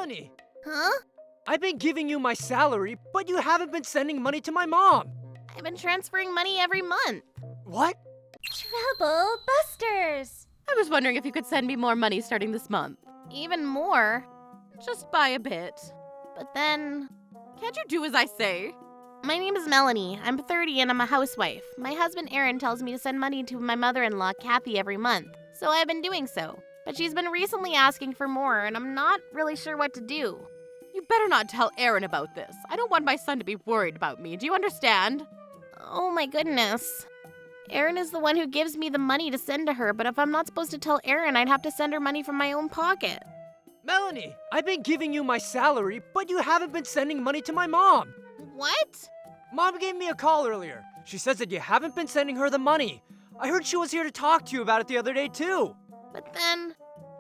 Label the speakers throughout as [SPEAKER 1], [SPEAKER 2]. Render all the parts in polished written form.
[SPEAKER 1] Melanie!
[SPEAKER 2] Huh?
[SPEAKER 1] I've been giving you my salary, but you haven't been sending money to my mom!
[SPEAKER 2] I've been transferring money every month.
[SPEAKER 1] What?
[SPEAKER 3] Trouble Busters!
[SPEAKER 4] I was wondering if you could send me more money starting this month.
[SPEAKER 2] Even more.
[SPEAKER 4] Just by a bit.
[SPEAKER 2] But then,
[SPEAKER 4] Can't you do as I say?
[SPEAKER 2] my name is Melanie. I'm 30 and I'm a housewife. My husband Aaron tells me to send money to my mother-in-law, Kathy, every month. So I've been doing so. But she's been recently asking for more, and I'm not really sure what to do.
[SPEAKER 4] You better not tell Aaron about this. I don't want my son to be worried about me. Do you understand?
[SPEAKER 2] Oh my goodness. Aaron is the one who gives me the money to send to her, but if I'm not supposed to tell Aaron, I'd have to send her money from my own pocket.
[SPEAKER 1] Melanie, I've been giving you my salary, but you haven't been sending money to my mom!
[SPEAKER 2] What?
[SPEAKER 1] Mom gave me a call earlier. She says that you haven't been sending her the money. I heard she was here to talk to you about it the other day, too.
[SPEAKER 2] But then,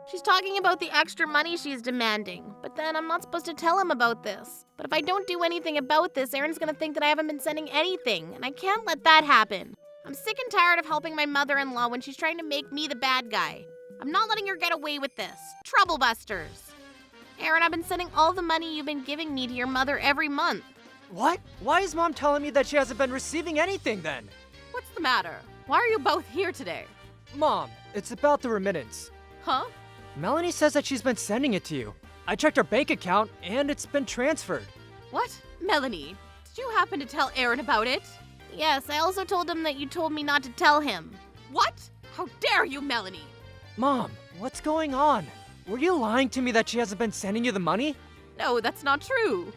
[SPEAKER 2] she's talking about the extra money she's demanding. But then I'm not supposed to tell him about this. But if I don't do anything about this, Aaron's gonna think that I haven't been sending anything, and I can't let that happen. I'm sick and tired of helping my mother-in-law when she's trying to make me the bad guy. I'm not letting her get away with this. Trouble Busters. Aaron, I've been sending all the money you've been giving me to your mother every month.
[SPEAKER 1] What? Why is Mom telling me that she hasn't been receiving anything then?
[SPEAKER 4] What's the matter? Why are you both here today?
[SPEAKER 1] Mom, it's about the remittance.
[SPEAKER 4] Huh?
[SPEAKER 1] Melanie says that she's been sending it to you. I checked her bank account, and it's been transferred.
[SPEAKER 4] What? Melanie, did you happen to tell Aaron about it?
[SPEAKER 2] Yes, I also told him that you told me not to tell him.
[SPEAKER 4] What? How dare you, Melanie?
[SPEAKER 1] Mom, what's going on? Were you lying to me that she hasn't been sending you the money?
[SPEAKER 4] No, that's not true.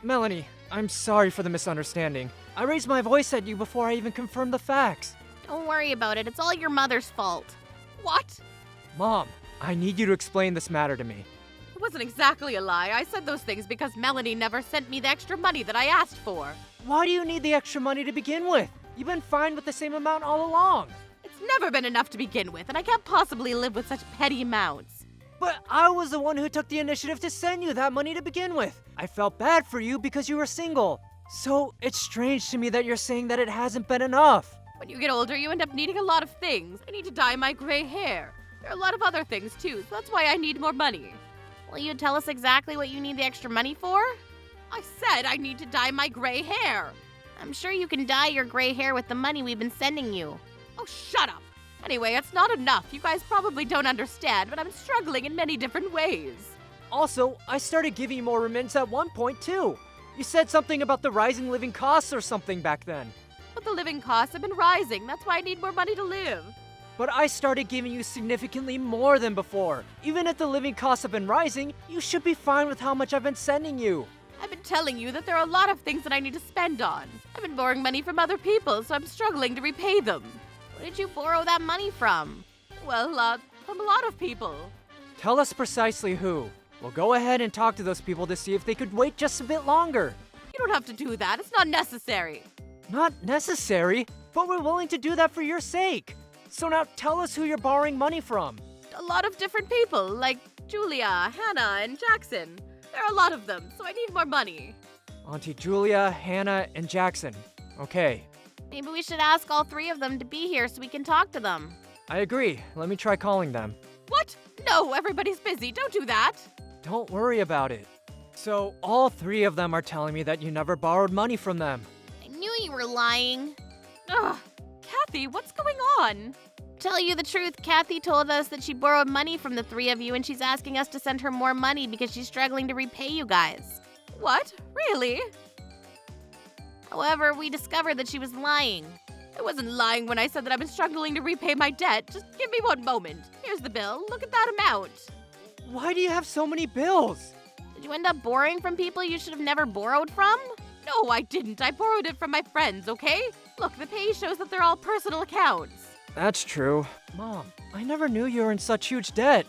[SPEAKER 1] Melanie, I'm sorry for the misunderstanding. I raised my voice at you before I even confirmed the facts.
[SPEAKER 2] Don't worry about it. It's all your mother's fault.
[SPEAKER 4] What?
[SPEAKER 1] Mom, I need you to explain this matter to me.
[SPEAKER 4] It wasn't exactly a lie. I said those things because Melanie never sent me the extra money that I asked for.
[SPEAKER 1] Why do you need the extra money to begin with? You've been fine with the same amount all along.
[SPEAKER 4] It's never been enough to begin with, and I can't possibly live with such petty amounts.
[SPEAKER 1] But I was the one who took the initiative to send you that money to begin with. I felt bad for you because you were single. So it's strange to me that you're saying that it hasn't been enough.
[SPEAKER 4] When you get older, you end up needing a lot of things. I need to dye my gray hair. There are a lot of other things too, so that's why I need more money.
[SPEAKER 2] Will you tell us exactly what you need the extra money for?
[SPEAKER 4] I said I need to dye my gray hair.
[SPEAKER 2] I'm sure you can dye your gray hair with the money we've been sending you.
[SPEAKER 4] Oh, shut up. Anyway, it's not enough. You guys probably don't understand, but I'm struggling in many different ways.
[SPEAKER 1] Also, I started giving you more remittance at one point too. You said something about the rising living costs or something back then.
[SPEAKER 4] But the living costs have been rising. That's why I need more money to live.
[SPEAKER 1] But I started giving you significantly more than before. Even if the living costs have been rising, you should be fine with how much I've been sending you.
[SPEAKER 4] I've been telling you that there are a lot of things that I need to spend on. I've been borrowing money from other people, so I'm struggling to repay them.
[SPEAKER 2] Where did you borrow that money from?
[SPEAKER 4] Well, from a lot of people.
[SPEAKER 1] Tell us precisely who. We'll go ahead and talk to those people to see if they could wait just a bit longer.
[SPEAKER 4] You don't have to do that. It's not necessary.
[SPEAKER 1] Not necessary, but we're willing to do that for your sake. So now tell us who you're borrowing money from.
[SPEAKER 4] A lot of different people, like Julia, Hannah, and Jackson. There are a lot of them, so I need more money.
[SPEAKER 1] Auntie Julia, Hannah, and Jackson. Okay,
[SPEAKER 2] Maybe we should ask all three of them to be here so we can talk to them.
[SPEAKER 1] I agree. Let me try calling them.
[SPEAKER 4] What? No, everybody's busy. Don't do that.
[SPEAKER 1] Don't worry about it. So all three of them are telling me that you never borrowed money from them.
[SPEAKER 2] I knew you were lying.
[SPEAKER 4] Ugh. Kathy, what's going on?
[SPEAKER 2] Tell you the truth, Kathy told us that she borrowed money from the three of you and she's asking us to send her more money because she's struggling to repay you guys.
[SPEAKER 4] What? Really?
[SPEAKER 2] However, we discovered that she was lying.
[SPEAKER 4] I wasn't lying when I said that I've been struggling to repay my debt. Just give me one moment. Here's the bill. Look at that amount.
[SPEAKER 1] Why do you have so many bills?
[SPEAKER 2] Did you end up borrowing from people you should have never borrowed from?
[SPEAKER 4] No, I didn't. I borrowed it from my friends, okay? Look, the pay shows that they're all personal accounts.
[SPEAKER 1] That's true. Mom, I never knew you were in such huge debt.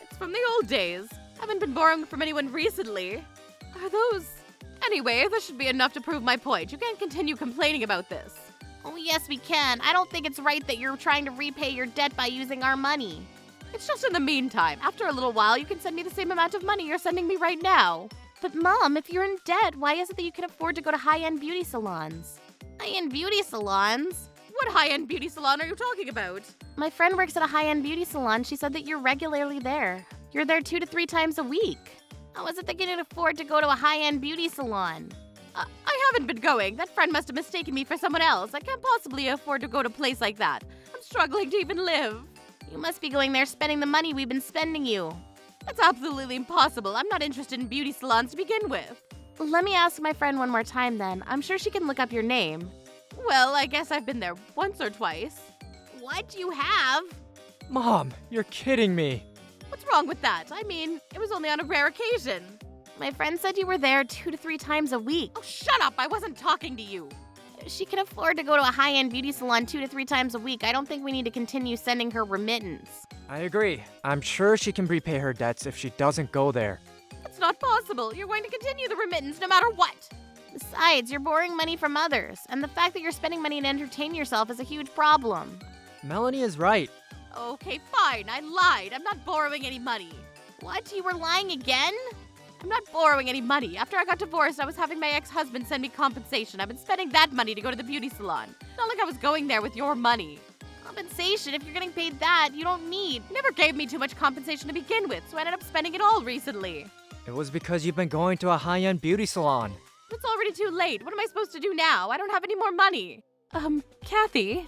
[SPEAKER 4] It's from the old days. Haven't been borrowing from anyone recently. Are those... Anyway, this should be enough to prove my point. You can't continue complaining about this.
[SPEAKER 2] Oh, yes, we can. I don't think it's right that you're trying to repay your debt by using our money.
[SPEAKER 4] It's just in the meantime. After a little while, you can send me the same amount of money you're sending me right now.
[SPEAKER 2] But Mom, if you're in debt, why is it that you can afford to go to high-end beauty salons? High-end beauty salons?
[SPEAKER 4] What high-end beauty salon are you talking about?
[SPEAKER 2] My friend works at a high-end beauty salon. She said that you're regularly there. You're there 2 to 3 times a week. How is it that you can afford to go to a high-end beauty salon?
[SPEAKER 4] I haven't been going. That friend must have mistaken me for someone else. I can't possibly afford to go to a place like that. I'm struggling to even live.
[SPEAKER 2] You must be going there spending the money we've been spending you.
[SPEAKER 4] That's absolutely impossible. I'm not interested in beauty salons to begin with.
[SPEAKER 2] Let me ask my friend one more time then. I'm sure she can look up your name.
[SPEAKER 4] Well, I guess I've been there once or twice.
[SPEAKER 2] What? You have?
[SPEAKER 1] Mom, you're kidding me.
[SPEAKER 4] What's wrong with that? I mean, it was only on a rare occasion.
[SPEAKER 2] My friend said you were there 2 to 3 times a week.
[SPEAKER 4] Oh, shut up. I wasn't talking to you.
[SPEAKER 2] She can afford to go to a high-end beauty salon 2 to 3 times a week. I don't think we need to continue sending her remittance.
[SPEAKER 1] I agree. I'm sure she can repay her debts if she doesn't go there.
[SPEAKER 4] It's not possible. You're going to continue the remittance no matter what.
[SPEAKER 2] Besides, you're borrowing money from others, and the fact that you're spending money to entertain yourself is a huge problem.
[SPEAKER 1] Melanie is right.
[SPEAKER 4] Okay, fine. I lied. I'm not borrowing any money.
[SPEAKER 2] What? You were lying again?
[SPEAKER 4] I'm not borrowing any money. After I got divorced, I was having my ex-husband send me compensation. I've been spending that money to go to the beauty salon. Not like I was going there with your money.
[SPEAKER 2] Compensation? If you're getting paid that, you don't need.
[SPEAKER 4] You never gave me too much compensation to begin with, so I ended up spending it all recently.
[SPEAKER 1] It was because you've been going to a high-end beauty salon.
[SPEAKER 4] It's already too late. What am I supposed to do now? I don't have any more money. Kathy?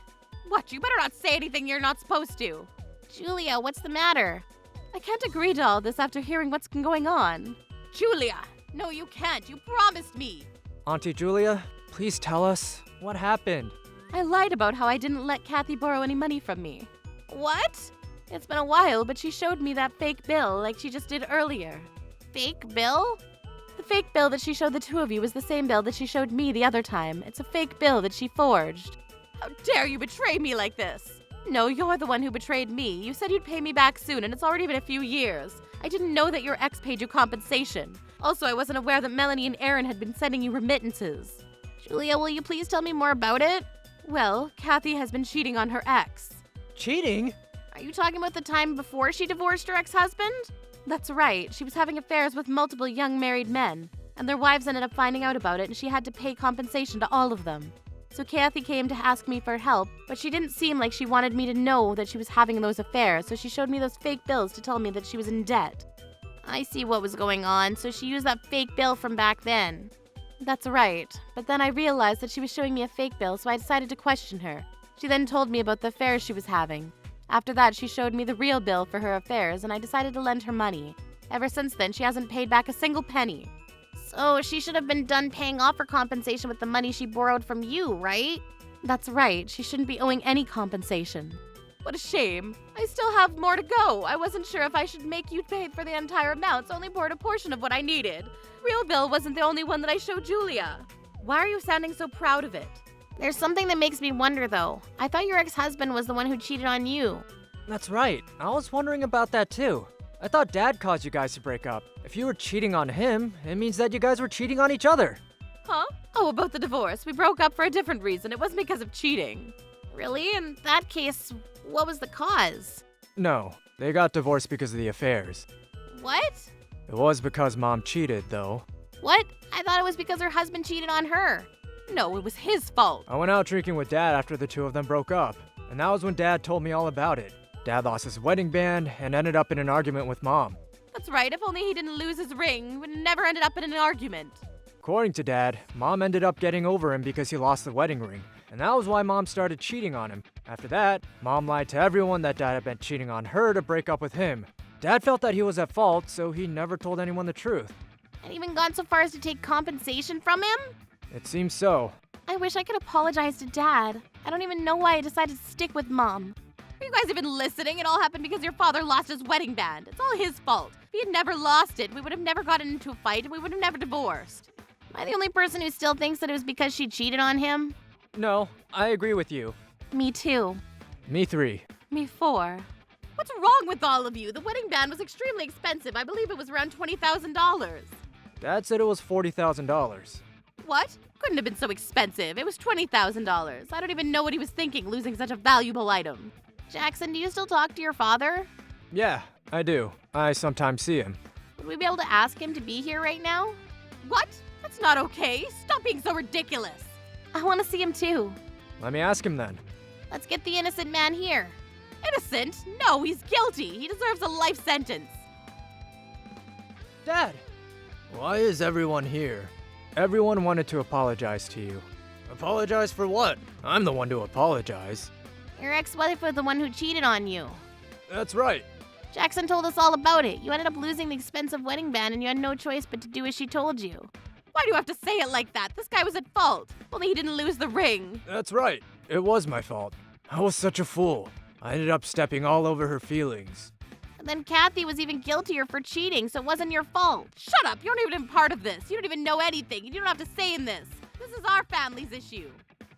[SPEAKER 4] What? You better not say anything you're not supposed to.
[SPEAKER 2] Julia, what's the matter?
[SPEAKER 4] I can't agree to all this after hearing what's been going on. Julia! No, you can't. You promised me.
[SPEAKER 1] Auntie Julia, please tell us what happened.
[SPEAKER 4] I lied about how I didn't let Kathy borrow any money from me.
[SPEAKER 2] What?
[SPEAKER 4] It's been a while, but she showed me that fake bill like she just did earlier.
[SPEAKER 2] Fake bill?
[SPEAKER 4] The fake bill that she showed the two of you was the same bill that she showed me the other time. It's a fake bill that she forged. How dare you betray me like this? No, you're the one who betrayed me. You said you'd pay me back soon, and it's already been a few years. I didn't know that your ex paid you compensation. Also, I wasn't aware that Melanie and Aaron had been sending you remittances.
[SPEAKER 2] Julia, will you please tell me more about it?
[SPEAKER 4] Well, Kathy has been cheating on her ex.
[SPEAKER 1] Cheating?
[SPEAKER 2] Are you talking about the time before she divorced her ex-husband?
[SPEAKER 4] That's right. She was having affairs with multiple young married men, and their wives ended up finding out about it, and she had to pay compensation to all of them. So Kathy came to ask me for help, but she didn't seem like she wanted me to know that she was having those affairs, so she showed me those fake bills to tell me that she was in debt.
[SPEAKER 2] I see what was going on, so she used that fake bill from back then.
[SPEAKER 4] That's right. But then I realized that she was showing me a fake bill, so I decided to question her. She then told me about the affairs she was having. After that, she showed me the real bill for her affairs, and I decided to lend her money. Ever since then, she hasn't paid back a single penny.
[SPEAKER 2] So she should have been done paying off her compensation with the money she borrowed from you, right?
[SPEAKER 4] That's right. She shouldn't be owing any compensation. What a shame. I still have more to go. I wasn't sure if I should make you pay for the entire amount, so I only borrowed a portion of what I needed. Real bill wasn't the only one that I showed Julia. Why are you sounding so proud of it?
[SPEAKER 2] There's something that makes me wonder, though. I thought your ex-husband was the one who cheated on you.
[SPEAKER 1] That's right. I was wondering about that too. I thought Dad caused you guys to break up. If you were cheating on him, it means that you guys were cheating on each other.
[SPEAKER 4] Huh? Oh, about the divorce. We broke up for a different reason. It wasn't because of cheating.
[SPEAKER 2] Really? In that case, what was the cause?
[SPEAKER 1] No, they got divorced because of the affairs.
[SPEAKER 2] What?
[SPEAKER 1] It was because Mom cheated, though.
[SPEAKER 2] What? I thought it was because her husband cheated on her.
[SPEAKER 4] No, it was his fault.
[SPEAKER 1] I went out drinking with Dad after the two of them broke up, and that was when Dad told me all about it. Dad lost his wedding band and ended up in an argument with Mom.
[SPEAKER 4] That's right. If only he didn't lose his ring, we would never ended up in an argument.
[SPEAKER 1] According to Dad, Mom ended up getting over him because he lost the wedding ring, and that was why Mom started cheating on him. After that, Mom lied to everyone that Dad had been cheating on her to break up with him. Dad felt that he was at fault, so he never told anyone the truth.
[SPEAKER 2] And even gone so far as to take compensation from him?
[SPEAKER 1] It seems so.
[SPEAKER 2] I wish I could apologize to Dad. I don't even know why I decided to stick with Mom.
[SPEAKER 4] Are you guys even listening? It all happened because your father lost his wedding band. It's all his fault. If he had never lost it, we would have never gotten into a fight and we would have never divorced.
[SPEAKER 2] Am I the only person who still thinks that it was because she cheated on him?
[SPEAKER 1] No, I agree with you.
[SPEAKER 2] Me too.
[SPEAKER 1] Me 3.
[SPEAKER 4] Me 4. What's wrong with all of you? The wedding band was extremely expensive. I believe it was around $20,000.
[SPEAKER 1] Dad said it was $40,000.
[SPEAKER 4] What? Couldn't have been so expensive. It was $20,000. I don't even know what he was thinking, losing such a valuable item.
[SPEAKER 2] Jackson, do you still talk to your father?
[SPEAKER 1] Yeah, I do. I sometimes see him.
[SPEAKER 2] Would we be able to ask him to be here right now?
[SPEAKER 4] What? That's not okay. Stop being so ridiculous.
[SPEAKER 2] I want to see him too.
[SPEAKER 1] Let me ask him then.
[SPEAKER 2] Let's get the innocent man here.
[SPEAKER 4] Innocent? No, he's guilty. He deserves a life sentence.
[SPEAKER 1] Dad! Why is everyone here? Everyone wanted to apologize to you. Apologize for what? I'm the one to apologize.
[SPEAKER 2] Your ex-wife was the one who cheated on you.
[SPEAKER 1] That's right.
[SPEAKER 2] Jackson told us all about it. You ended up losing the expensive wedding band and you had no choice but to do as she told you.
[SPEAKER 4] Why do you have to say it like that? This guy was at fault. Only he didn't lose the ring.
[SPEAKER 1] That's right. It was my fault. I was such a fool. I ended up stepping all over her feelings.
[SPEAKER 2] And then Kathy was even guiltier for cheating, so it wasn't your fault.
[SPEAKER 4] Shut up. You aren't even part of this. You don't even know anything. You don't have to say in this. This is our family's issue.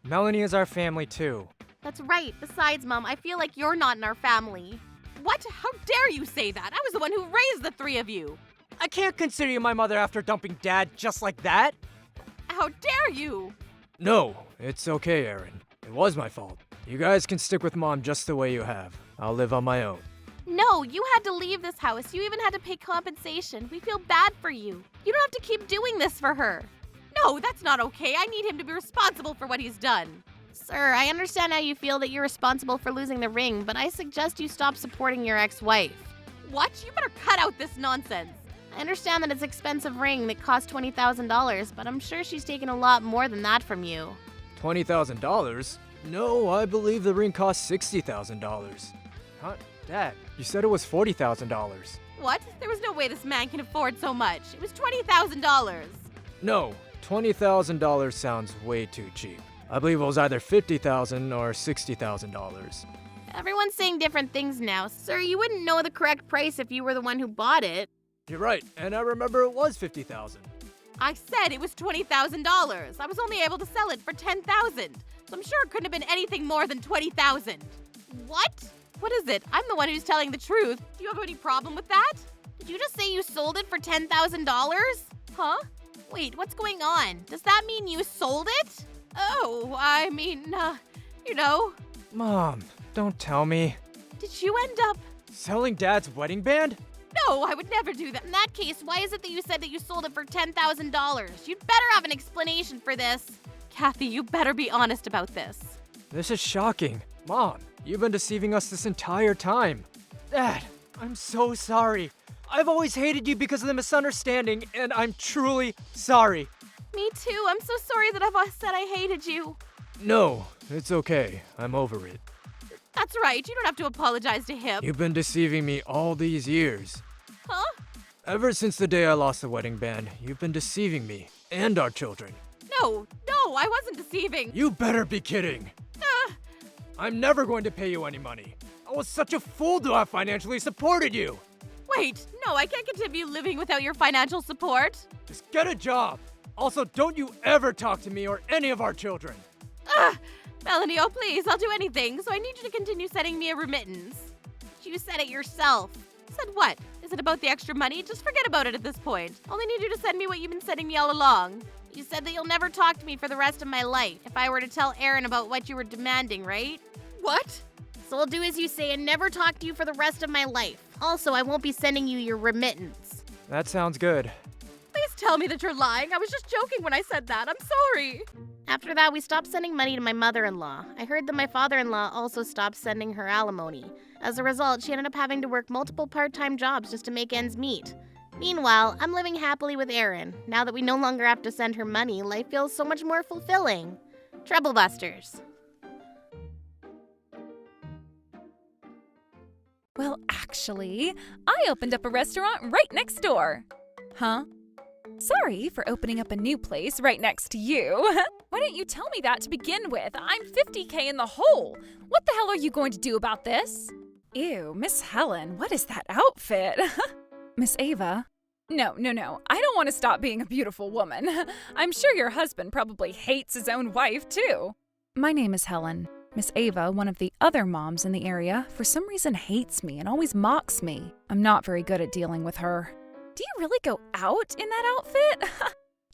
[SPEAKER 1] Melanie is our family too.
[SPEAKER 2] That's right. Besides, Mom, I feel like you're not in our family.
[SPEAKER 4] What? How dare you say that? I was the one who raised the three of you.
[SPEAKER 1] I can't consider you my mother after dumping Dad just like that.
[SPEAKER 4] How dare you?
[SPEAKER 1] No, it's okay, Aaron. It was my fault. You guys can stick with Mom just the way you have. I'll live on my own.
[SPEAKER 2] No, you had to leave this house. You even had to pay compensation. We feel bad for you. You don't have to keep doing this for her.
[SPEAKER 4] No, that's not okay. I need him to be responsible for what he's done.
[SPEAKER 2] Sir, I understand how you feel that you're responsible for losing the ring, but I suggest you stop supporting your ex-wife.
[SPEAKER 4] What? You better cut out this nonsense.
[SPEAKER 2] I understand that it's an expensive ring that cost $20,000, but I'm sure she's taken a lot more than that from you.
[SPEAKER 1] $20,000? No, I believe the ring cost $60,000. Huh? Dad, you said it was $40,000.
[SPEAKER 4] What? There was no way this man can afford so much. It was $20,000.
[SPEAKER 1] No, $20,000 sounds way too cheap. I believe it was either $50,000 or $60,000.
[SPEAKER 2] Everyone's saying different things now. Sir, you wouldn't know the correct price if you were the one who bought it.
[SPEAKER 1] You're right, and I remember it was $50,000.
[SPEAKER 4] I said it was $20,000. I was only able to sell it for $10,000. So I'm sure it couldn't have been anything more than $20,000. What? What is it? I'm the one who's telling the truth. Do you have any problem with that?
[SPEAKER 2] Did you just say you sold it for $10,000?
[SPEAKER 4] Huh?
[SPEAKER 2] Wait, what's going on? Does that mean you sold it?
[SPEAKER 4] Oh, I mean, you know.
[SPEAKER 1] Mom, don't tell me.
[SPEAKER 4] Did you end up?
[SPEAKER 1] Selling Dad's wedding band?
[SPEAKER 4] No, I would never do that.
[SPEAKER 2] In that case, why is it that you said that you sold it for $10,000? You'd better have an explanation for this.
[SPEAKER 4] Kathy, you better be honest about this.
[SPEAKER 1] This is shocking. Mom, you've been deceiving us this entire time. Dad, I'm so sorry. I've always hated you because of the misunderstanding, and I'm truly sorry.
[SPEAKER 4] Me too. I'm so sorry that I've said I hated you.
[SPEAKER 1] No, it's okay. I'm over it.
[SPEAKER 4] That's right. You don't have to apologize to him.
[SPEAKER 1] You've been deceiving me all these years.
[SPEAKER 4] Huh?
[SPEAKER 1] Ever since the day I lost the wedding band, you've been deceiving me and our children.
[SPEAKER 4] No, I wasn't deceiving.
[SPEAKER 1] You better be kidding. I'm never going to pay you any money. I was such a fool to have financially supported you.
[SPEAKER 4] Wait, no, I can't continue living without your financial support.
[SPEAKER 1] Just get a job. Also, don't you ever talk to me or any of our children.
[SPEAKER 4] Melanie, oh please, I'll do anything, so I need you to continue sending me a remittance.
[SPEAKER 2] You said it yourself.
[SPEAKER 4] Said what? Is it about the extra money? Just forget about it at this point. Only need you to send me what you've been sending me all along.
[SPEAKER 2] You said that you'll never talk to me for the rest of my life if I were to tell Aaron about what you were demanding, right?
[SPEAKER 4] What?
[SPEAKER 2] So I'll do as you say and never talk to you for the rest of my life. Also, I won't be sending you your remittance.
[SPEAKER 1] That sounds good.
[SPEAKER 4] Please tell me that you're lying. I was just joking when I said that. I'm sorry.
[SPEAKER 2] After that, we stopped sending money to my mother-in-law. I heard that my father-in-law also stopped sending her alimony. As a result, she ended up having to work multiple part-time jobs just to make ends meet. Meanwhile, I'm living happily with Erin. Now that we no longer have to send her money, life feels so much more fulfilling. Troublebusters.
[SPEAKER 5] Well, actually, I opened up a restaurant right next door. Huh? Sorry for opening up a new place right next to you. Why didn't you tell me that to begin with? I'm $50K in the hole. What the hell are you going to do about this? Ew, Miss Helen, what is that outfit? Miss Ava? No. I don't want to stop being a beautiful woman. I'm sure your husband probably hates his own wife, too. My name is Helen. Miss Ava, one of the other moms in the area, for some reason hates me and always mocks me. I'm not very good at dealing with her. Do you really go out in that outfit?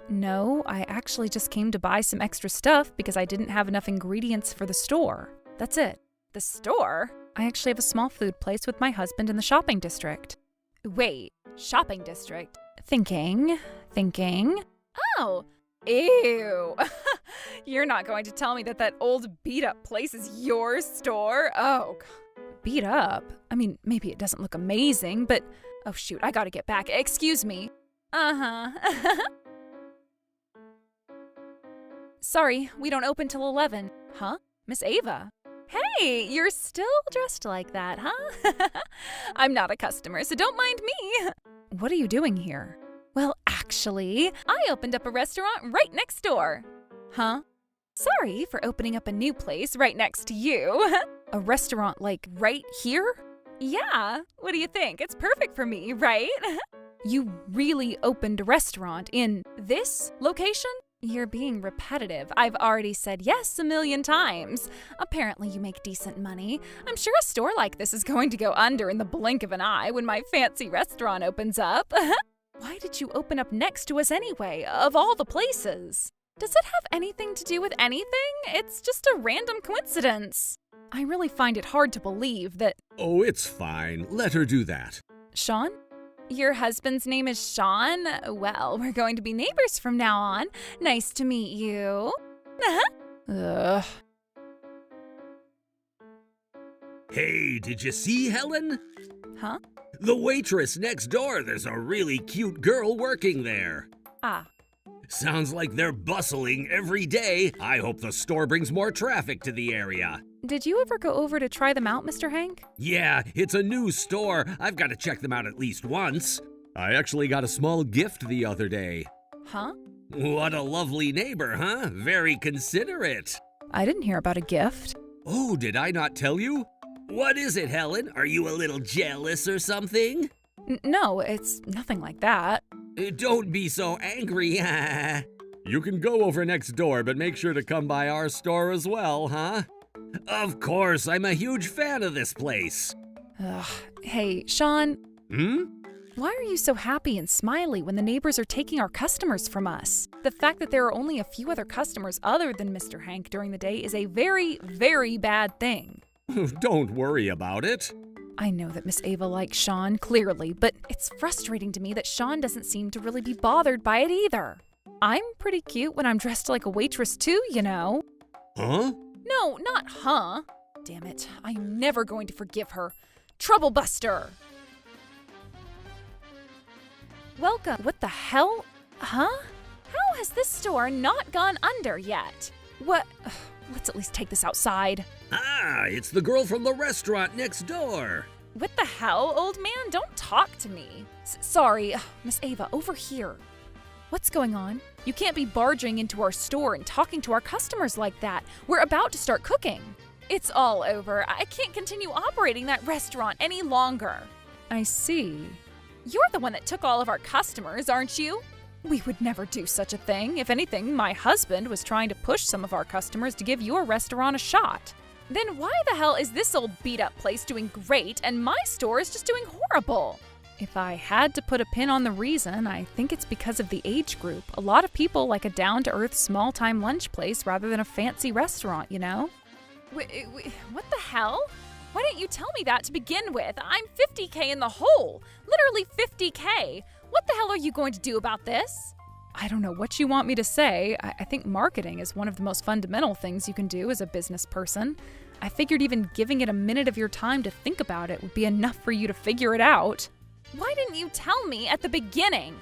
[SPEAKER 5] No, I actually just came to buy some extra stuff because I didn't have enough ingredients for the store. That's it. The store? I actually have a small food place with my husband in the shopping district. Wait, shopping district? Thinking. Oh, ew. You're not going to tell me that old beat-up place is your store? Oh, beat up? I mean, maybe it doesn't look amazing, but... Oh shoot, I gotta get back. Excuse me. Uh-huh. Sorry, we don't open till 11. Huh? Miss Ava? Hey, you're still dressed like that, huh? I'm not a customer, so don't mind me. What are you doing here? Well, actually, I opened up a restaurant right next door. Huh? Sorry for opening up a new place right next to you. A restaurant, like, right here? Yeah, what do you think? It's perfect for me, right? You really opened a restaurant in this location? You're being repetitive. I've already said yes a million times. Apparently you make decent money. I'm sure a store like this is going to go under in the blink of an eye when my fancy restaurant opens up. Why did you open up next to us anyway, of all the places? Does it have anything to do with anything? It's just a random coincidence. I really find it hard to believe that…
[SPEAKER 6] Oh, it's fine. Let her do that.
[SPEAKER 5] Sean? Your husband's name is Sean? Well, we're going to be neighbors from now on. Nice to meet you. Ugh.
[SPEAKER 6] Hey, did you see Helen?
[SPEAKER 5] Huh?
[SPEAKER 6] The waitress next door. There's a really cute girl working there.
[SPEAKER 5] Ah.
[SPEAKER 6] Sounds like they're bustling every day. I hope the store brings more traffic to the area.
[SPEAKER 5] Did you ever go over to try them out, Mr. Hank?
[SPEAKER 6] Yeah, it's a new store. I've got to check them out at least once. I actually got a small gift the other day.
[SPEAKER 5] Huh?
[SPEAKER 6] What a lovely neighbor, huh? Very considerate.
[SPEAKER 5] I didn't hear about a gift.
[SPEAKER 6] Oh, did I not tell you? What is it, Helen? Are you a little jealous or something?
[SPEAKER 5] No, it's nothing like that.
[SPEAKER 6] Don't be so angry. You can go over next door, but make sure to come by our store as well, huh? Of course, I'm a huge fan of this place.
[SPEAKER 5] Ugh. Hey, Sean. Why are you so happy and smiley when the neighbors are taking our customers from us? The fact that there are only a few other customers other than Mr. Hank during the day is a very, very bad thing.
[SPEAKER 6] Don't worry about it.
[SPEAKER 5] I know that Miss Ava likes Sean, clearly, but it's frustrating to me that Sean doesn't seem to really be bothered by it either. I'm pretty cute when I'm dressed like a waitress too, you know.
[SPEAKER 6] Huh?
[SPEAKER 5] No, not huh. Damn it, I'm never going to forgive her. Trouble Buster! Welcome. What the hell? Huh? How has this store not gone under yet? What? Ugh, let's at least take this outside.
[SPEAKER 6] Ah, it's the girl from the restaurant next door.
[SPEAKER 5] What the hell, old man? Don't talk to me. Sorry, Miss Ava, over here. What's going on? You can't be barging into our store and talking to our customers like that. We're about to start cooking. It's all over. I can't continue operating that restaurant any longer. I see. You're the one that took all of our customers, aren't you? We would never do such a thing. If anything, my husband was trying to push some of our customers to give your restaurant a shot. Then why the hell is this old beat-up place doing great and my store is just doing horrible? If I had to put a pin on the reason, I think it's because of the age group. A lot of people like a down-to-earth, small-time lunch place rather than a fancy restaurant, you know? What the hell? Why didn't you tell me that to begin with? I'm 50K in the hole. Literally 50K. What the hell are you going to do about this? I don't know what you want me to say. I think marketing is one of the most fundamental things you can do as a business person. I figured even giving it a minute of your time to think about it would be enough for you to figure it out. Why didn't you tell me at the beginning?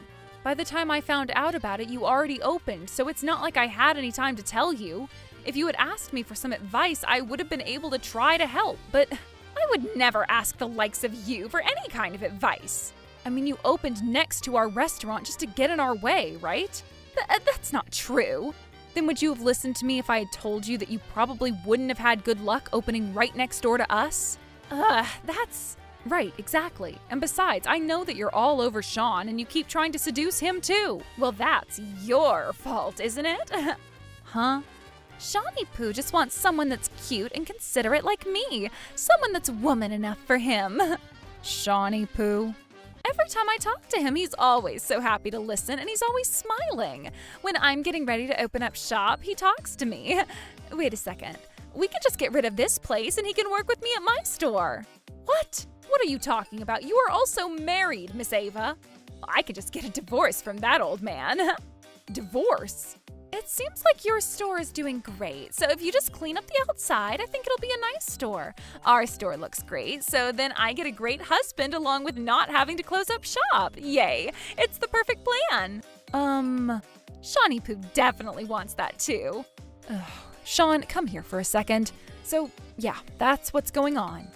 [SPEAKER 5] By the time I found out about it, you already opened, so it's not like I had any time to tell you. If you had asked me for some advice, I would have been able to try to help, but I would never ask the likes of you for any kind of advice. I mean, you opened next to our restaurant just to get in our way, right? That's not true. Then would you have listened to me if I had told you that you probably wouldn't have had good luck opening right next door to us? That's… Right, exactly. And besides, I know that you're all over Sean and you keep trying to seduce him too. Well, that's your fault, isn't it? Huh? Shawnee Poo just wants someone that's cute and considerate like me. Someone that's woman enough for him. Shawnee Poo. Every time I talk to him, he's always so happy to listen and he's always smiling. When I'm getting ready to open up shop, he talks to me. Wait a second. We can just get rid of this place and he can work with me at my store. What? What are you talking about? You are also married, Miss Ava. I could just get a divorce from that old man. Divorce? It seems like your store is doing great, so if you just clean up the outside, I think it'll be a nice store. Our store looks great, so then I get a great husband along with not having to close up shop. Yay! It's the perfect plan. Shawnee Poo definitely wants that too. Ugh. Sean, come here for a second. So, yeah, that's what's going on.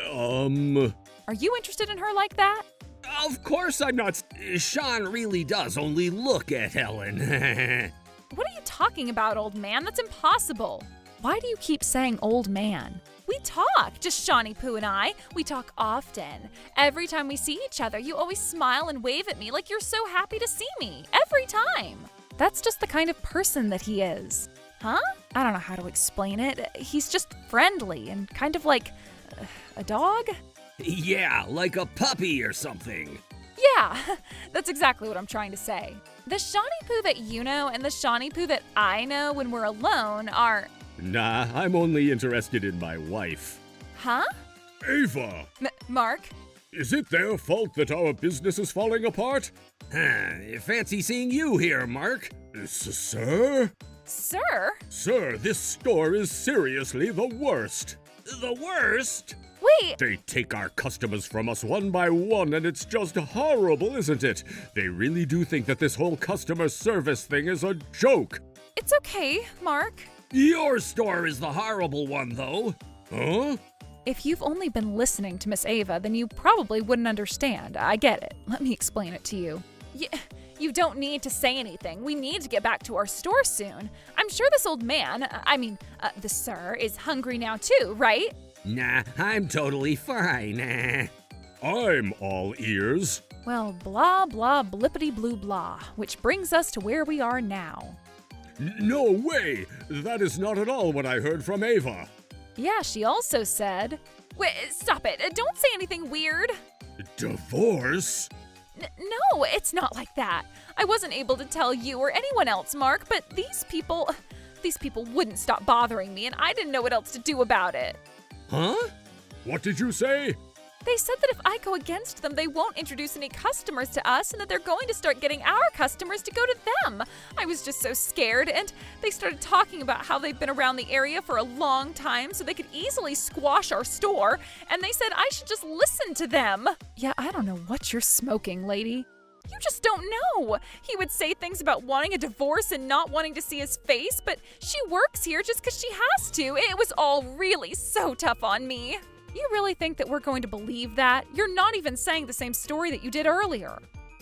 [SPEAKER 5] Are you interested in her like that?
[SPEAKER 6] Of course I'm not. Sean really does only look at Helen.
[SPEAKER 5] What are you talking about, old man? That's impossible. Why do you keep saying old man? We talk, just Shawnee Poo and I. We talk often. Every time we see each other, you always smile and wave at me like you're so happy to see me. Every time. That's just the kind of person that he is. Huh? I don't know how to explain it. He's just friendly and kind of like a dog?
[SPEAKER 6] Yeah, like a puppy or something.
[SPEAKER 5] Yeah, that's exactly what I'm trying to say. The Shawnee Poo that you know and the Shawnee Poo that I know when we're alone are...
[SPEAKER 6] Nah, I'm only interested in my wife.
[SPEAKER 5] Huh?
[SPEAKER 6] Ava!
[SPEAKER 5] Mark?
[SPEAKER 6] Is it their fault that our business is falling apart? Fancy seeing you here, Mark. Sir?
[SPEAKER 5] Sir?
[SPEAKER 6] Sir, this store is seriously the worst. The worst?
[SPEAKER 5] Wait!
[SPEAKER 6] They take our customers from us one by one, and it's just horrible, isn't it? They really do think that this whole customer service thing is a joke.
[SPEAKER 5] It's okay, Mark.
[SPEAKER 6] Your store is the horrible one, though. Huh?
[SPEAKER 5] If you've only been listening to Miss Ava, then you probably wouldn't understand. I get it. Let me explain it to you. You don't need to say anything. We need to get back to our store soon. I'm sure this old man, the sir, is hungry now too, right?
[SPEAKER 6] Nah, I'm totally fine. I'm all ears.
[SPEAKER 5] Well, blah, blah, blippity blue blah, which brings us to where we are now.
[SPEAKER 6] No way! That is not at all what I heard from Ava.
[SPEAKER 5] Yeah, she also said... Wait, stop it. Don't say anything weird.
[SPEAKER 6] Divorce?
[SPEAKER 5] No, it's not like that. I wasn't able to tell you or anyone else, Mark, but these people wouldn't stop bothering me, and I didn't know what else to do about it.
[SPEAKER 6] Huh? What did you say?
[SPEAKER 5] They said that if I go against them, they won't introduce any customers to us and that they're going to start getting our customers to go to them. I was just so scared, and they started talking about how they've been around the area for a long time so they could easily squash our store, and they said I should just listen to them. Yeah, I don't know what you're smoking, lady. You just don't know. He would say things about wanting a divorce and not wanting to see his face, but she works here just because she has to. It was all really so tough on me. You really think that we're going to believe that? You're not even saying the same story that you did earlier.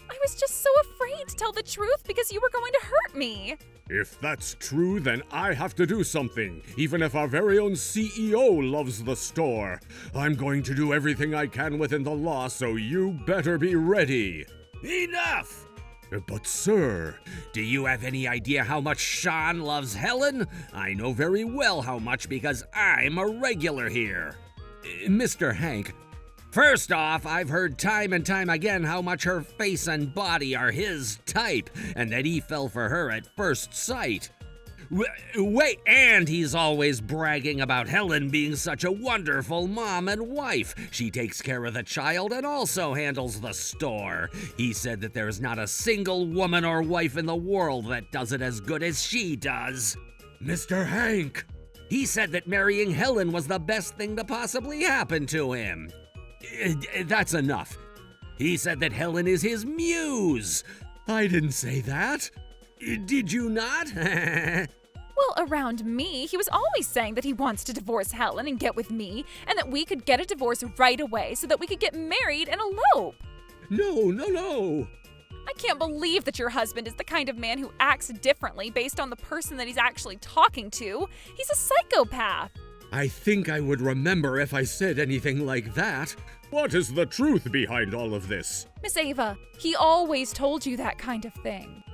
[SPEAKER 5] I was just so afraid to tell the truth because you were going to hurt me.
[SPEAKER 6] If that's true, then I have to do something, even if our very own CEO loves the store. I'm going to do everything I can within the law, so you better be ready. Enough! But sir, do you have any idea how much Sean loves Helen? I know very well how much because I'm a regular here. Mr. Hank, first off, I've heard time and time again how much her face and body are his type, and that he fell for her at first sight. Wait, and he's always bragging about Helen being such a wonderful mom and wife. She takes care of the child and also handles the store. He said that there's not a single woman or wife in the world that does it as good as she does. Mr. Hank! He said that marrying Helen was the best thing to possibly happen to him. That's enough. He said that Helen is his muse. I didn't say that. Did you not?
[SPEAKER 5] Well, around me, he was always saying that he wants to divorce Helen and get with me, and that we could get a divorce right away so that we could get married and elope.
[SPEAKER 6] No.
[SPEAKER 5] I can't believe that your husband is the kind of man who acts differently based on the person that he's actually talking to. He's a psychopath.
[SPEAKER 6] I think I would remember if I said anything like that. What is the truth behind all of this?
[SPEAKER 5] Miss Ava, he always told you that kind of thing.